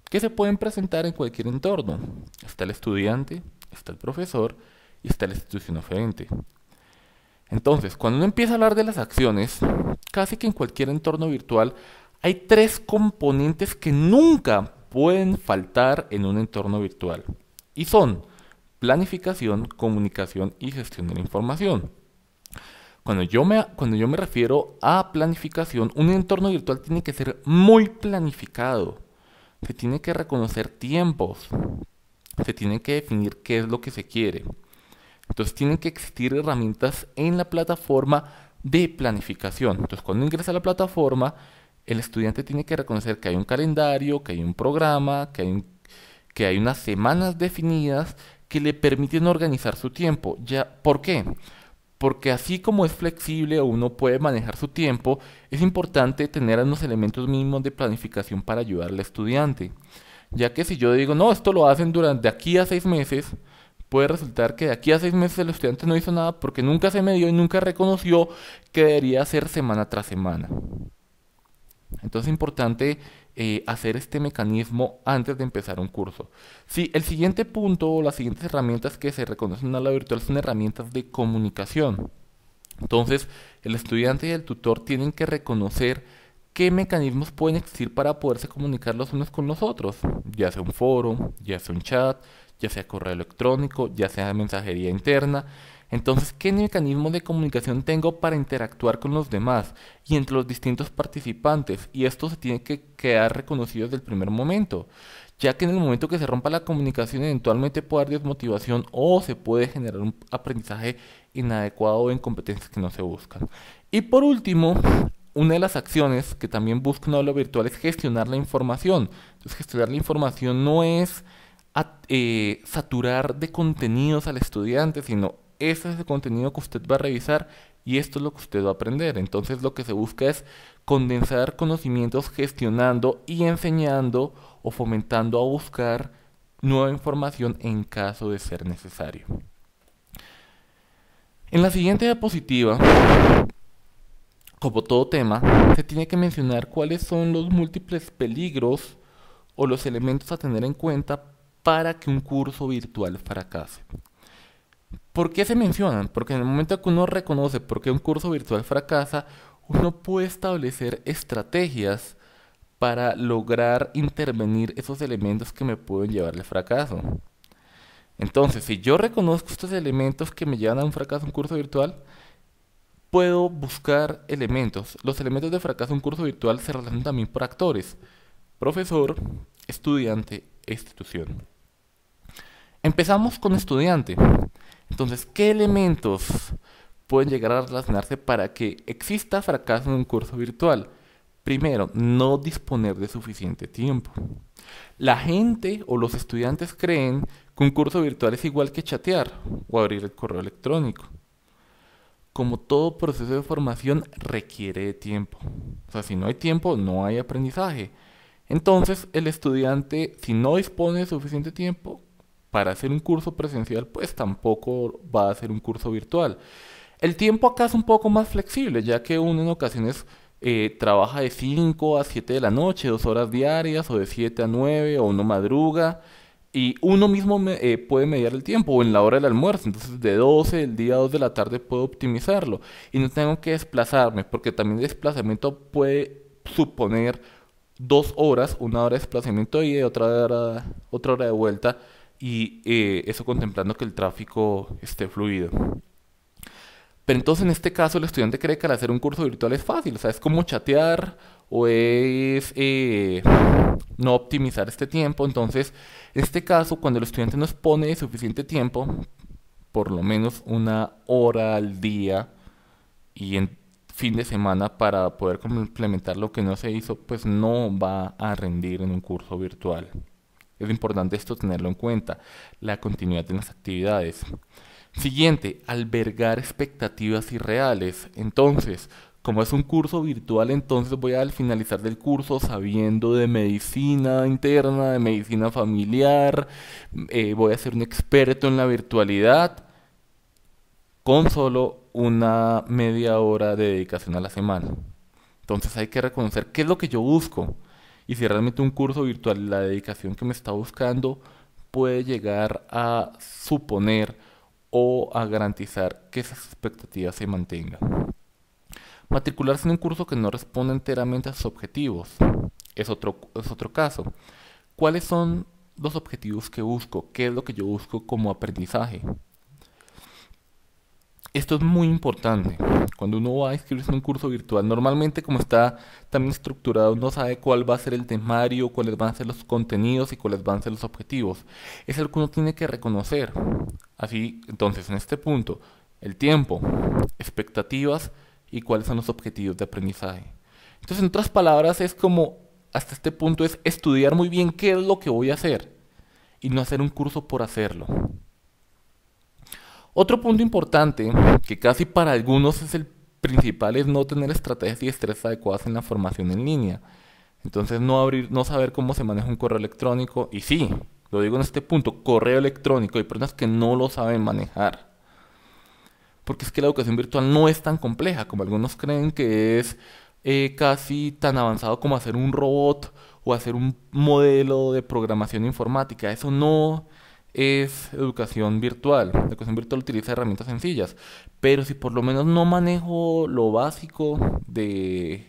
que se pueden presentar en cualquier entorno. Está el estudiante, está el profesor y está la institución oferente. Entonces, cuando uno empieza a hablar de las acciones, casi que en cualquier entorno virtual hay tres componentes que nunca pueden faltar en un entorno virtual. Y son planificación, comunicación y gestión de la información. Cuando yo me refiero a planificación, un entorno virtual tiene que ser muy planificado. Se tiene que reconocer tiempos. Se tiene que definir qué es lo que se quiere. Entonces tienen que existir herramientas en la plataforma de planificación. Entonces cuando ingresa a la plataforma, el estudiante tiene que reconocer que hay un calendario, que hay un programa, que hay unas semanas definidas que le permiten organizar su tiempo. Ya, ¿por qué? Porque así como es flexible o uno puede manejar su tiempo, es importante tener unos elementos mínimos de planificación para ayudar al estudiante. Ya que si yo digo, no, esto lo hacen durante aquí a 6 meses, puede resultar que de aquí a 6 meses el estudiante no hizo nada porque nunca se midió y nunca reconoció que debería hacer semana tras semana. Entonces es importante hacer este mecanismo antes de empezar un curso. Sí, el siguiente punto o las siguientes herramientas que se reconocen en el aula virtual son herramientas de comunicación. Entonces, el estudiante y el tutor tienen que reconocer qué mecanismos pueden existir para poderse comunicar los unos con los otros, ya sea un foro, ya sea un chat, ya sea correo electrónico, ya sea mensajería interna. Entonces, ¿qué mecanismos de comunicación tengo para interactuar con los demás y entre los distintos participantes? Y esto se tiene que quedar reconocido desde el primer momento, ya que en el momento que se rompa la comunicación eventualmente puede haber desmotivación o se puede generar un aprendizaje inadecuado o en competencias que no se buscan. Y por último, una de las acciones que también busca un aula virtual es gestionar la información. Entonces, gestionar la información no es saturar de contenidos al estudiante, sino ese es el contenido que usted va a revisar y esto es lo que usted va a aprender. Entonces lo que se busca es condensar conocimientos gestionando y enseñando o fomentando a buscar nueva información en caso de ser necesario. En la siguiente diapositiva, como todo tema, se tiene que mencionar cuáles son los múltiples peligros o los elementos a tener en cuenta para que un curso virtual fracase. ¿Por qué se mencionan? Porque en el momento que uno reconoce por qué un curso virtual fracasa, uno puede establecer estrategias para lograr intervenir esos elementos que me pueden llevar al fracaso. Entonces, si yo reconozco estos elementos que me llevan a un fracaso en un curso virtual, puedo buscar elementos. Los elementos de fracaso en un curso virtual se relacionan también por actores: profesor, estudiante e institución. Empezamos con estudiante. Entonces, ¿qué elementos pueden llegar a relacionarse para que exista fracaso en un curso virtual? Primero, no disponer de suficiente tiempo. La gente o los estudiantes creen que un curso virtual es igual que chatear o abrir el correo electrónico. Como todo proceso de formación requiere de tiempo. O sea, si no hay tiempo, no hay aprendizaje. Entonces, el estudiante, si no dispone de suficiente tiempo para hacer un curso presencial, pues tampoco va a hacer un curso virtual. El tiempo acá es un poco más flexible, ya que uno en ocasiones trabaja de 5 a 7 de la noche, 2 horas diarias, o de 7 a 9, o uno madruga, y uno mismo puede mediar el tiempo, o en la hora del almuerzo. Entonces de 12 del día a 2 de la tarde puedo optimizarlo, y no tengo que desplazarme, porque también el desplazamiento puede suponer 2 horas, 1 hora de desplazamiento y otra hora de vuelta, y eso contemplando que el tráfico esté fluido. Pero entonces en este caso el estudiante cree que al hacer un curso virtual es fácil, o sea, es como chatear o es no optimizar este tiempo. Entonces, en este caso, cuando el estudiante nos pone suficiente tiempo, por lo menos 1 hora al día y en fin de semana para poder complementar lo que no se hizo, pues no va a rendir en un curso virtual. Es importante esto tenerlo en cuenta, la continuidad de las actividades. Siguiente, albergar expectativas irreales. Entonces, como es un curso virtual, entonces voy al finalizar del curso sabiendo de medicina interna, de medicina familiar, voy a ser un experto en la virtualidad con solo una media hora de dedicación a la semana. Entonces hay que reconocer qué es lo que yo busco y si realmente un curso virtual, la dedicación que me está buscando, puede llegar a suponer o a garantizar que esas expectativas se mantengan. Matricularse en un curso que no responde enteramente a sus objetivos es otro caso. ¿Cuáles son los objetivos que busco? ¿Qué es lo que yo busco como aprendizaje? Esto es muy importante. Cuando uno va a inscribirse en un curso virtual, normalmente como está también estructurado, uno sabe cuál va a ser el temario, cuáles van a ser los contenidos y cuáles van a ser los objetivos. Es algo que uno tiene que reconocer. Así, entonces, en este punto, el tiempo, expectativas y cuáles son los objetivos de aprendizaje. Entonces, en otras palabras, es como, hasta este punto, es estudiar muy bien qué es lo que voy a hacer y no hacer un curso por hacerlo. Otro punto importante, que casi para algunos es el principal, es no tener estrategias y destrezas adecuadas en la formación en línea. Entonces no saber cómo se maneja un correo electrónico. Y sí, lo digo en este punto, correo electrónico. Hay personas que no lo saben manejar. Porque es que la educación virtual no es tan compleja como algunos creen que es casi tan avanzado como hacer un robot o hacer un modelo de programación informática. Eso no es educación virtual. La educación virtual utiliza herramientas sencillas. Pero si por lo menos no manejo lo básico de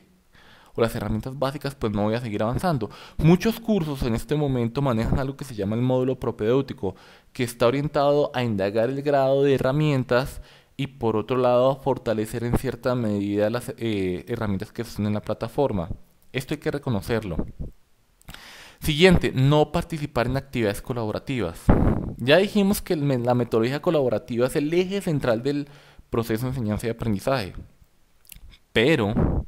o las herramientas básicas, pues no voy a seguir avanzando. Muchos cursos en este momento manejan algo que se llama el módulo propedéutico, que está orientado a indagar el grado de herramientas y por otro lado a fortalecer en cierta medida las herramientas que están en la plataforma. Esto hay que reconocerlo. Siguiente, no participar en actividades colaborativas. Ya dijimos que la metodología colaborativa es el eje central del proceso de enseñanza y aprendizaje. Pero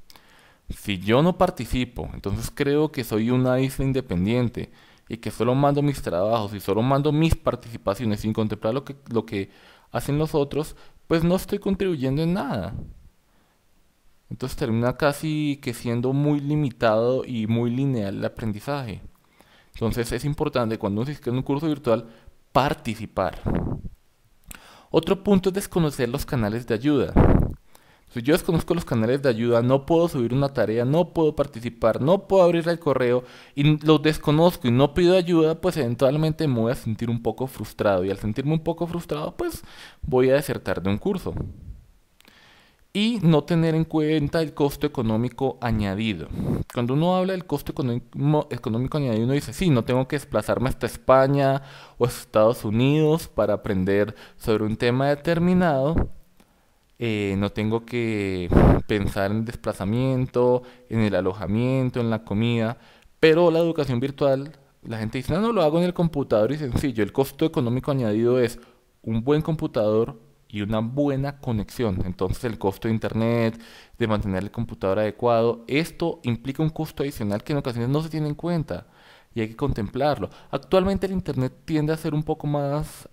si yo no participo, entonces creo que soy una isla independiente y que solo mando mis trabajos y solo mando mis participaciones sin contemplar lo que hacen los otros, pues no estoy contribuyendo en nada. Entonces termina casi que siendo muy limitado y muy lineal el aprendizaje. Entonces es importante cuando uno se inscribe en un curso virtual participar. Otro punto es desconocer los canales de ayuda. Si yo desconozco los canales de ayuda, no puedo subir una tarea, no puedo participar, no puedo abrir el correo y los desconozco y no pido ayuda, pues eventualmente me voy a sentir un poco frustrado y al sentirme un poco frustrado, pues voy a desertar de un curso. Y no tener en cuenta el costo económico añadido. Cuando uno habla del costo económico añadido, uno dice, sí, no tengo que desplazarme hasta España o hasta Estados Unidos para aprender sobre un tema determinado. No tengo que pensar en el desplazamiento, en el alojamiento, en la comida. Pero la educación virtual, la gente dice, no, no, lo hago en el computador y sencillo. El costo económico añadido es un buen computador y una buena conexión. Entonces el costo de internet, de mantener el computador adecuado, esto implica un costo adicional que en ocasiones no se tiene en cuenta y hay que contemplarlo. Actualmente el internet tiende a ser un poco más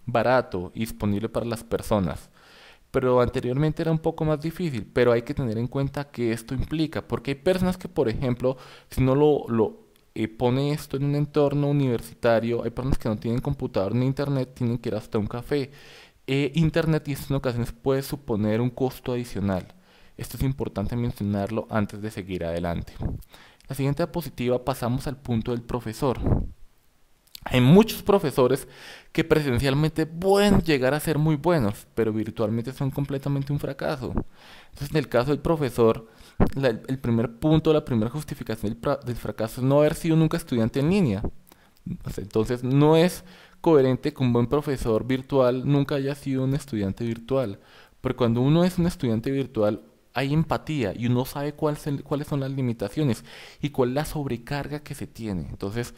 barato y disponible para las personas. Pero anteriormente era un poco más difícil, pero hay que tener en cuenta que esto implica, porque hay personas que, por ejemplo, si no pone esto en un entorno universitario, hay personas que no tienen computador ni internet, tienen que ir hasta un café. Internet y esto en ocasiones puede suponer un costo adicional. Esto es importante mencionarlo antes de seguir adelante. La siguiente diapositiva pasamos al punto del profesor. Hay muchos profesores que presencialmente pueden llegar a ser muy buenos, pero virtualmente son completamente un fracaso. Entonces, en el caso del profesor, el primer punto, la primera justificación del fracaso es no haber sido nunca estudiante en línea. Entonces, no es coherente que un buen profesor virtual nunca haya sido un estudiante virtual. Pero cuando uno es un estudiante virtual, hay empatía y uno sabe cuáles son las limitaciones y cuál es la sobrecarga que se tiene. Entonces,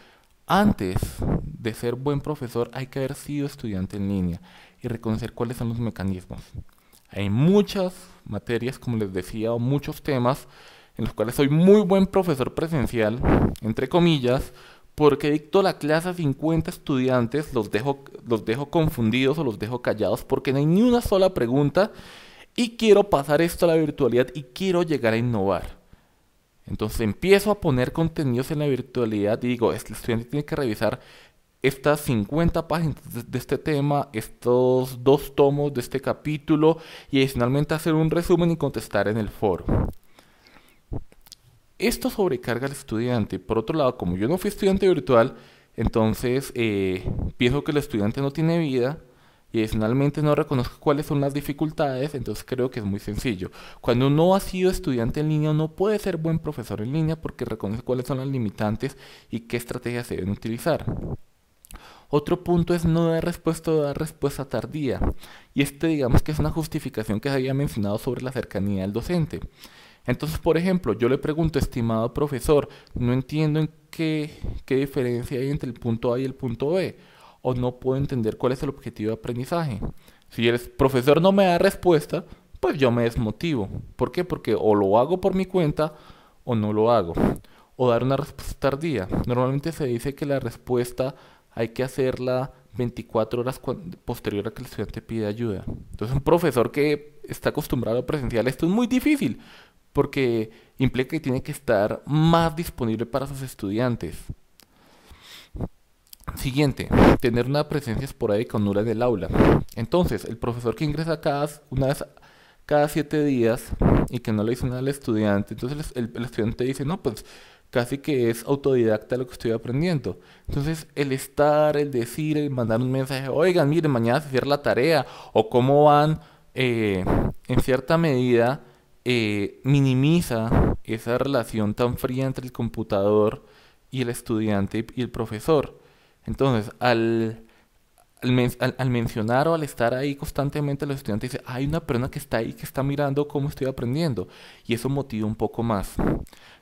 antes de ser buen profesor hay que haber sido estudiante en línea y reconocer cuáles son los mecanismos. Hay muchas materias, como les decía, o muchos temas en los cuales soy muy buen profesor presencial, entre comillas, porque dicto la clase a 50 estudiantes, los dejo confundidos o los dejo callados porque no hay ni una sola pregunta y quiero pasar esto a la virtualidad y quiero llegar a innovar. Entonces empiezo a poner contenidos en la virtualidad y digo, este estudiante tiene que revisar estas 50 páginas de este tema, estos 2 tomos de este capítulo y adicionalmente hacer un resumen y contestar en el foro. Esto sobrecarga al estudiante. Por otro lado, como yo no fui estudiante virtual, entonces pienso que el estudiante no tiene vida y adicionalmente no reconozco cuáles son las dificultades, entonces creo que es muy sencillo. Cuando uno ha sido estudiante en línea, uno puede ser buen profesor en línea porque reconoce cuáles son las limitantes y qué estrategias se deben utilizar. Otro punto es no dar respuesta o dar respuesta tardía. Y este digamos que es una justificación que se había mencionado sobre la cercanía del docente. Entonces, por ejemplo, yo le pregunto, estimado profesor, no entiendo en qué diferencia hay entre el punto A y el punto B, o no puedo entender cuál es el objetivo de aprendizaje. Si el profesor no me da respuesta, pues yo me desmotivo. ¿Por qué? Porque o lo hago por mi cuenta o no lo hago. O dar una respuesta tardía. Normalmente se dice que la respuesta hay que hacerla 24 horas posterior a que el estudiante pide ayuda. Entonces, un profesor que está acostumbrado a presencial, esto es muy difícil porque implica que tiene que estar más disponible para sus estudiantes. Siguiente, tener una presencia esporádica o nula en el aula. Entonces, el profesor que ingresa una vez cada 7 días y que no le dice nada al estudiante, entonces el estudiante dice, no, pues casi que es autodidacta lo que estoy aprendiendo. Entonces, el estar, el decir, el mandar un mensaje, oigan, miren, mañana se cierra la tarea, o cómo van, en cierta medida, minimiza esa relación tan fría entre el computador y el estudiante y el profesor. Entonces, al mencionar o al estar ahí constantemente, los estudiantes dicen, hay una persona que está ahí, que está mirando cómo estoy aprendiendo. Y eso motiva un poco más.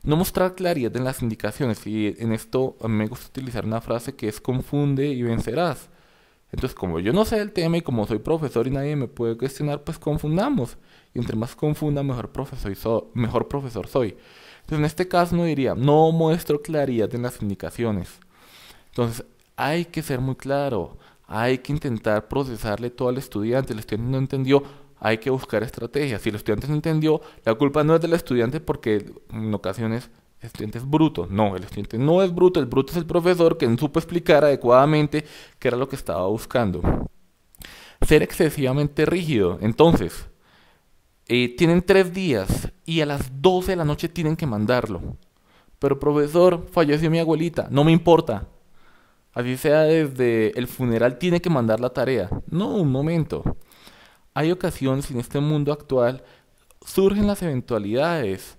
No mostrar claridad en las indicaciones. Y en esto a mí me gusta utilizar una frase que es confunde y vencerás. Entonces, como yo no sé el tema y como soy profesor y nadie me puede cuestionar, pues confundamos. Y entre más confunda, mejor profesor soy. Entonces, en este caso no diría, no muestro claridad en las indicaciones. Entonces, hay que ser muy claro, hay que intentar procesarle todo al estudiante. El estudiante no entendió, hay que buscar estrategias. Si el estudiante no entendió, la culpa no es del estudiante porque en ocasiones el estudiante es bruto. No, el estudiante no es bruto, el bruto es el profesor que no supo explicar adecuadamente qué era lo que estaba buscando. Ser excesivamente rígido. Entonces, tienen 3 días y a las 12 de la noche tienen que mandarlo. Pero profesor, falleció mi abuelita, no me importa. Así sea desde el funeral, tiene que mandar la tarea. No, un momento. Hay ocasiones en este mundo actual surgen las eventualidades,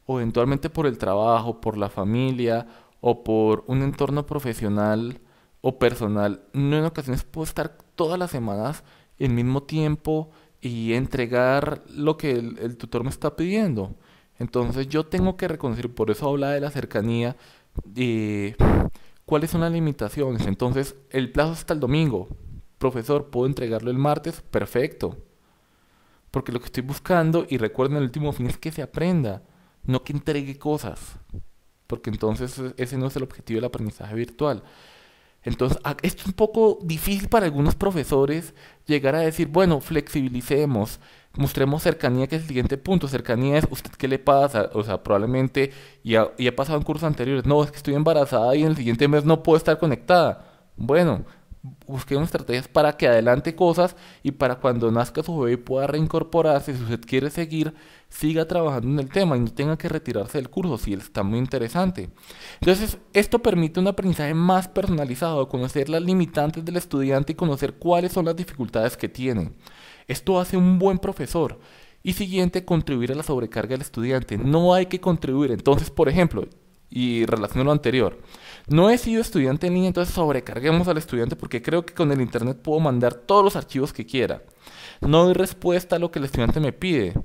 o eventualmente por el trabajo, por la familia, o por un entorno profesional o personal. No, en ocasiones puedo estar todas las semanas el mismo tiempo y entregar lo que el tutor me está pidiendo. Entonces yo tengo que reconocer, por eso habla de la cercanía, eh, cuáles son las limitaciones. Entonces el plazo es hasta el domingo. Profesor, ¿puedo entregarlo el martes? Perfecto. Porque lo que estoy buscando, y recuerden el último fin, es que se aprenda, no que entregue cosas. Porque entonces ese no es el objetivo del aprendizaje virtual. Entonces, esto es un poco difícil para algunos profesores llegar a decir, bueno, flexibilicemos, mostremos cercanía, que es el siguiente punto. Cercanía es, ¿usted qué le pasa? O sea, probablemente ya ha pasado en cursos anteriores, no, es que estoy embarazada y en el siguiente mes no puedo estar conectada. Bueno, busquemos estrategias para que adelante cosas y para cuando nazca su bebé pueda reincorporarse, si usted quiere seguir, siga trabajando en el tema y no tenga que retirarse del curso, si él está muy interesante. Entonces, esto permite un aprendizaje más personalizado, conocer las limitantes del estudiante y conocer cuáles son las dificultades que tiene. Esto hace un buen profesor. Y siguiente, contribuir a la sobrecarga del estudiante. No hay que contribuir. Entonces, por ejemplo, y relaciono lo anterior, no he sido estudiante en línea, entonces sobrecarguemos al estudiante porque creo que con el internet puedo mandar todos los archivos que quiera. No doy respuesta a lo que el estudiante me pide.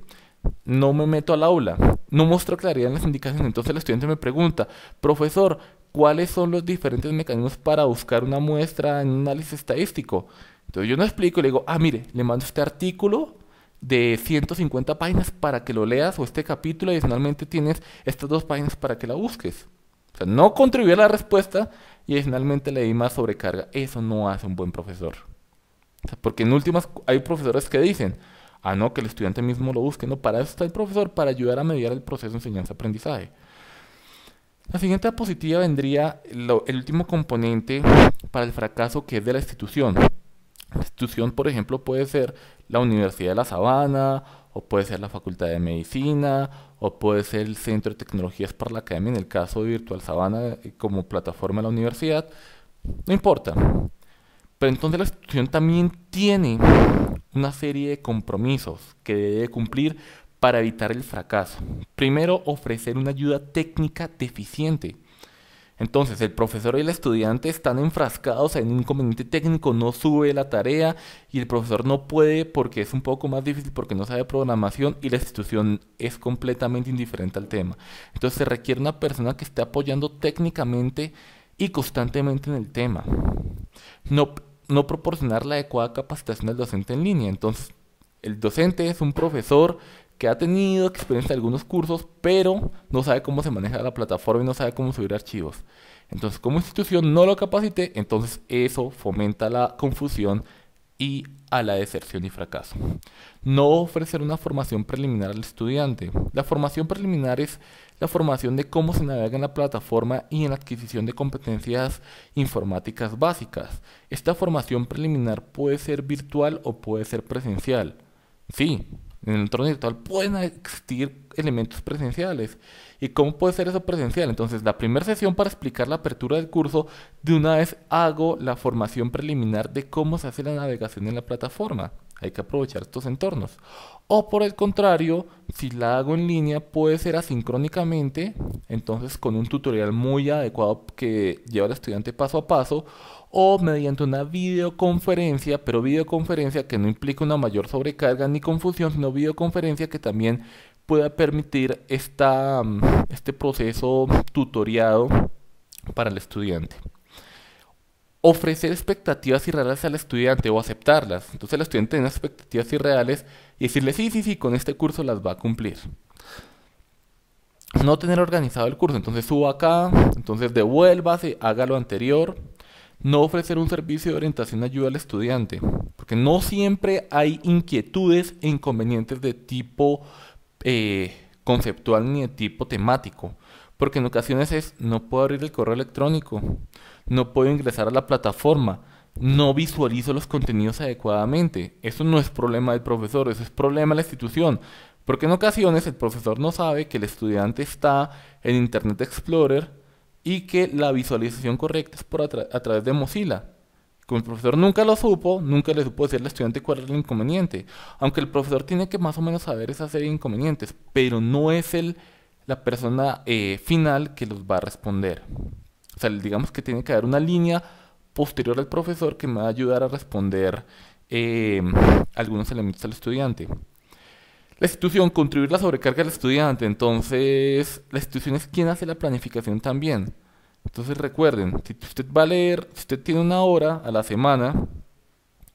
No me meto al aula. No muestro claridad en las indicaciones. Entonces el estudiante me pregunta, profesor, ¿cuáles son los diferentes mecanismos para buscar una muestra en un análisis estadístico? Entonces yo no explico y le digo, mire, le mando este artículo de 150 páginas para que lo leas o este capítulo, adicionalmente tienes estas 2 páginas para que la busques. O sea, no contribuye a la respuesta y adicionalmente le di más sobrecarga. Eso no hace un buen profesor. O sea, porque en últimas hay profesores que dicen, no, que el estudiante mismo lo busque. No, para eso está el profesor, para ayudar a mediar el proceso de enseñanza-aprendizaje. La siguiente diapositiva vendría el último componente para el fracaso, que es de la institución. La institución, por ejemplo, puede ser la Universidad de La Sabana, o puede ser la Facultad de Medicina, o puede ser el Centro de Tecnologías para la Academia, en el caso de Virtual Sabana como plataforma de la universidad. No importa. Pero entonces la institución también tiene una serie de compromisos que debe cumplir para evitar el fracaso. Primero, ofrecer una ayuda técnica deficiente. Entonces, el profesor y el estudiante están enfrascados en un inconveniente técnico, no sube la tarea y el profesor no puede porque es un poco más difícil porque no sabe programación y la institución es completamente indiferente al tema. Entonces, se requiere una persona que esté apoyando técnicamente y constantemente en el tema. No, no proporcionar la adecuada capacitación del docente en línea. Entonces, el docente es un profesor que ha tenido experiencia en algunos cursos, pero no sabe cómo se maneja la plataforma y no sabe cómo subir archivos. Entonces, como institución no lo capacite, entonces eso fomenta la confusión y a la deserción y fracaso. No ofrecer una formación preliminar al estudiante. La formación preliminar es la formación de cómo se navega en la plataforma y en la adquisición de competencias informáticas básicas. Esta formación preliminar puede ser virtual o puede ser presencial. Sí, en el entorno virtual pueden existir elementos presenciales. ¿Y cómo puede ser eso presencial? Entonces, la primera sesión para explicar la apertura del curso, de una vez hago la formación preliminar de cómo se hace la navegación en la plataforma. Hay que aprovechar estos entornos. O por el contrario, si la hago en línea, puede ser asincrónicamente, entonces con un tutorial muy adecuado que lleva al estudiante paso a paso, o mediante una videoconferencia, pero videoconferencia que no implica una mayor sobrecarga ni confusión, sino videoconferencia que también pueda permitir este proceso tutoriado para el estudiante. Ofrecer expectativas irreales al estudiante o aceptarlas. Entonces el estudiante tiene expectativas irreales y decirle sí, sí, sí, con este curso las va a cumplir. No tener organizado el curso, entonces suba acá, entonces devuélvase, haga lo anterior. No ofrecer un servicio de orientación y ayuda al estudiante, porque no siempre hay inquietudes e inconvenientes de tipo conceptual ni de tipo temático, porque en ocasiones es no puedo abrir el correo electrónico, no puedo ingresar a la plataforma, no visualizo los contenidos adecuadamente. Eso no es problema del profesor, eso es problema de la institución, porque en ocasiones el profesor no sabe que el estudiante está en Internet Explorer y que la visualización correcta es a través de Mozilla. Como el profesor nunca lo supo, nunca le supo decir al estudiante cuál era el inconveniente. Aunque el profesor tiene que más o menos saber esa serie de inconvenientes, pero no es la persona final que los va a responder. O sea, digamos que tiene que haber una línea posterior al profesor que me va a ayudar a responder algunos elementos al estudiante. La institución, contribuir la sobrecarga del estudiante. Entonces, la institución es quien hace la planificación también. Entonces recuerden, si usted va a leer, si usted tiene una hora a la semana,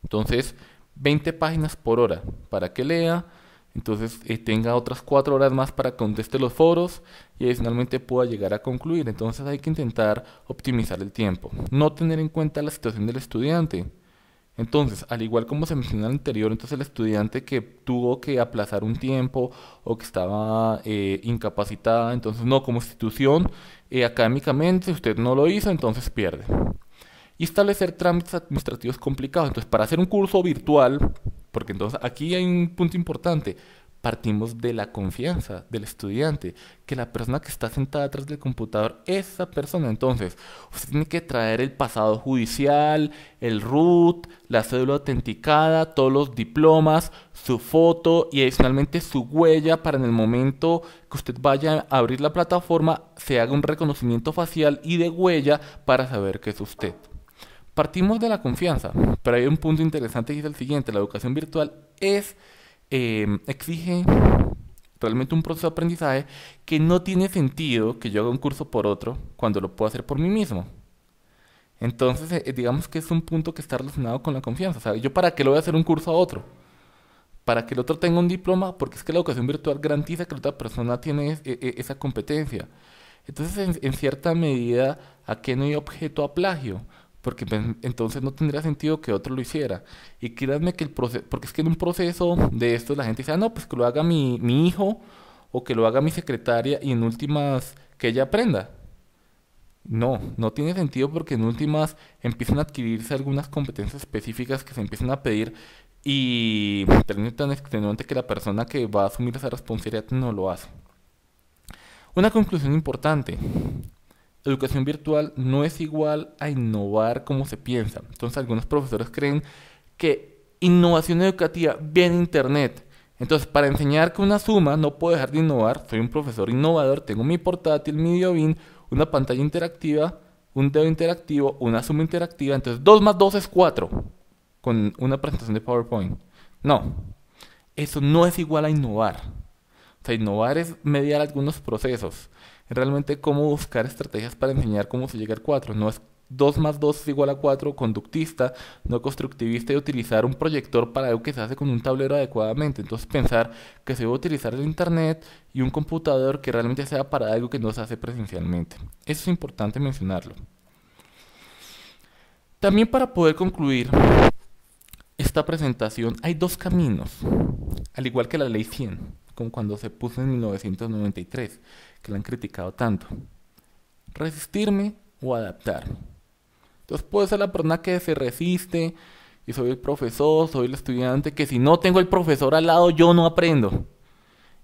entonces 20 páginas por hora para que lea, entonces tenga otras 4 horas más para que conteste los foros y adicionalmente pueda llegar a concluir. Entonces hay que intentar optimizar el tiempo, no tener en cuenta la situación del estudiante. Entonces, al igual como se mencionó anterior, entonces el estudiante que tuvo que aplazar un tiempo o que estaba incapacitada, entonces no, como institución, académicamente, si usted no lo hizo, entonces pierde. Y establecer trámites administrativos complicados. Entonces, para hacer un curso virtual, porque entonces aquí hay un punto importante, partimos de la confianza del estudiante, que la persona que está sentada atrás del computador es esa persona. Entonces, usted tiene que traer el pasado judicial, el root, la cédula autenticada, todos los diplomas, su foto y adicionalmente su huella para en el momento que usted vaya a abrir la plataforma se haga un reconocimiento facial y de huella para saber que es usted. Partimos de la confianza, pero hay un punto interesante y es el siguiente: la educación virtual exige realmente un proceso de aprendizaje que no tiene sentido que yo haga un curso por otro cuando lo puedo hacer por mí mismo. Entonces, digamos que es un punto que está relacionado con la confianza. O sea, ¿yo para qué le voy a hacer un curso a otro? Para que el otro tenga un diploma, porque es que la educación virtual garantiza que la otra persona tiene esa competencia. Entonces, en cierta medida, ¿a qué no hay objeto a plagio? Porque pues, entonces no tendría sentido que otro lo hiciera. Y créanme que el proceso, porque es que en un proceso de esto la gente dice, ah, no, pues que lo haga mi hijo o que lo haga mi secretaria y en últimas que ella aprenda. No, no tiene sentido porque en últimas empiezan a adquirirse algunas competencias específicas que se empiezan a pedir y termina tan extenuante que la persona que va a asumir esa responsabilidad no lo hace. Una conclusión importante. educación virtual no es igual a innovar como se piensa. Entonces algunos profesores creen que innovación educativa viene de Internet. Entonces, para enseñar que una suma no puedo dejar de innovar, soy un profesor innovador, tengo mi portátil, mi Diobin, una pantalla interactiva, un dedo interactivo, una suma interactiva, entonces 2 más 2 es 4 con una presentación de PowerPoint. No, eso no es igual a innovar. O sea, innovar es mediar algunos procesos. Es realmente cómo buscar estrategias para enseñar cómo se llega al 4. No es 2 más 2 es igual a 4 conductista, no constructivista, y utilizar un proyector para algo que se hace con un tablero adecuadamente. Entonces pensar que se debe utilizar el internet y un computador que realmente sea para algo que no se hace presencialmente. Eso es importante mencionarlo. También para poder concluir esta presentación hay dos caminos, al igual que la ley 100, como cuando se puso en 1993, que la han criticado tanto. Resistirme o adaptarme. Entonces puedo ser la persona que se resiste y soy el profesor, soy el estudiante, que si no tengo el profesor al lado yo no aprendo.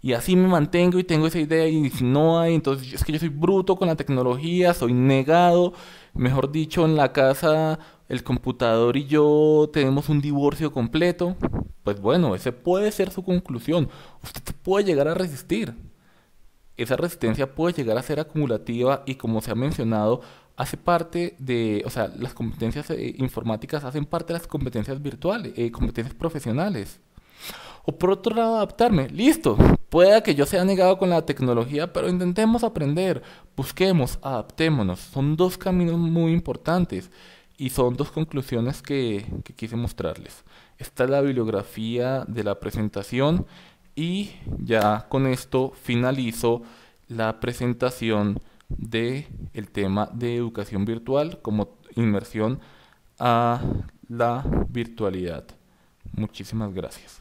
Y así me mantengo y tengo esa idea y si no hay, entonces es que yo soy bruto con la tecnología, soy negado, mejor dicho, en la casa el computador y yo tenemos un divorcio completo. Pues bueno, ese puede ser su conclusión. Usted se puede llegar a resistir. Esa resistencia puede llegar a ser acumulativa y como se ha mencionado, hace parte de, o sea, las competencias informáticas hacen parte de las competencias virtuales, competencias profesionales. O por otro lado, adaptarme. Listo. Pueda que yo sea negado con la tecnología, pero intentemos aprender. Busquemos, adaptémonos. Son dos caminos muy importantes y son dos conclusiones que quise mostrarles. Esta es la bibliografía de la presentación y ya con esto finalizo la presentación de el tema de educación virtual como inmersión a la virtualidad. Muchísimas gracias.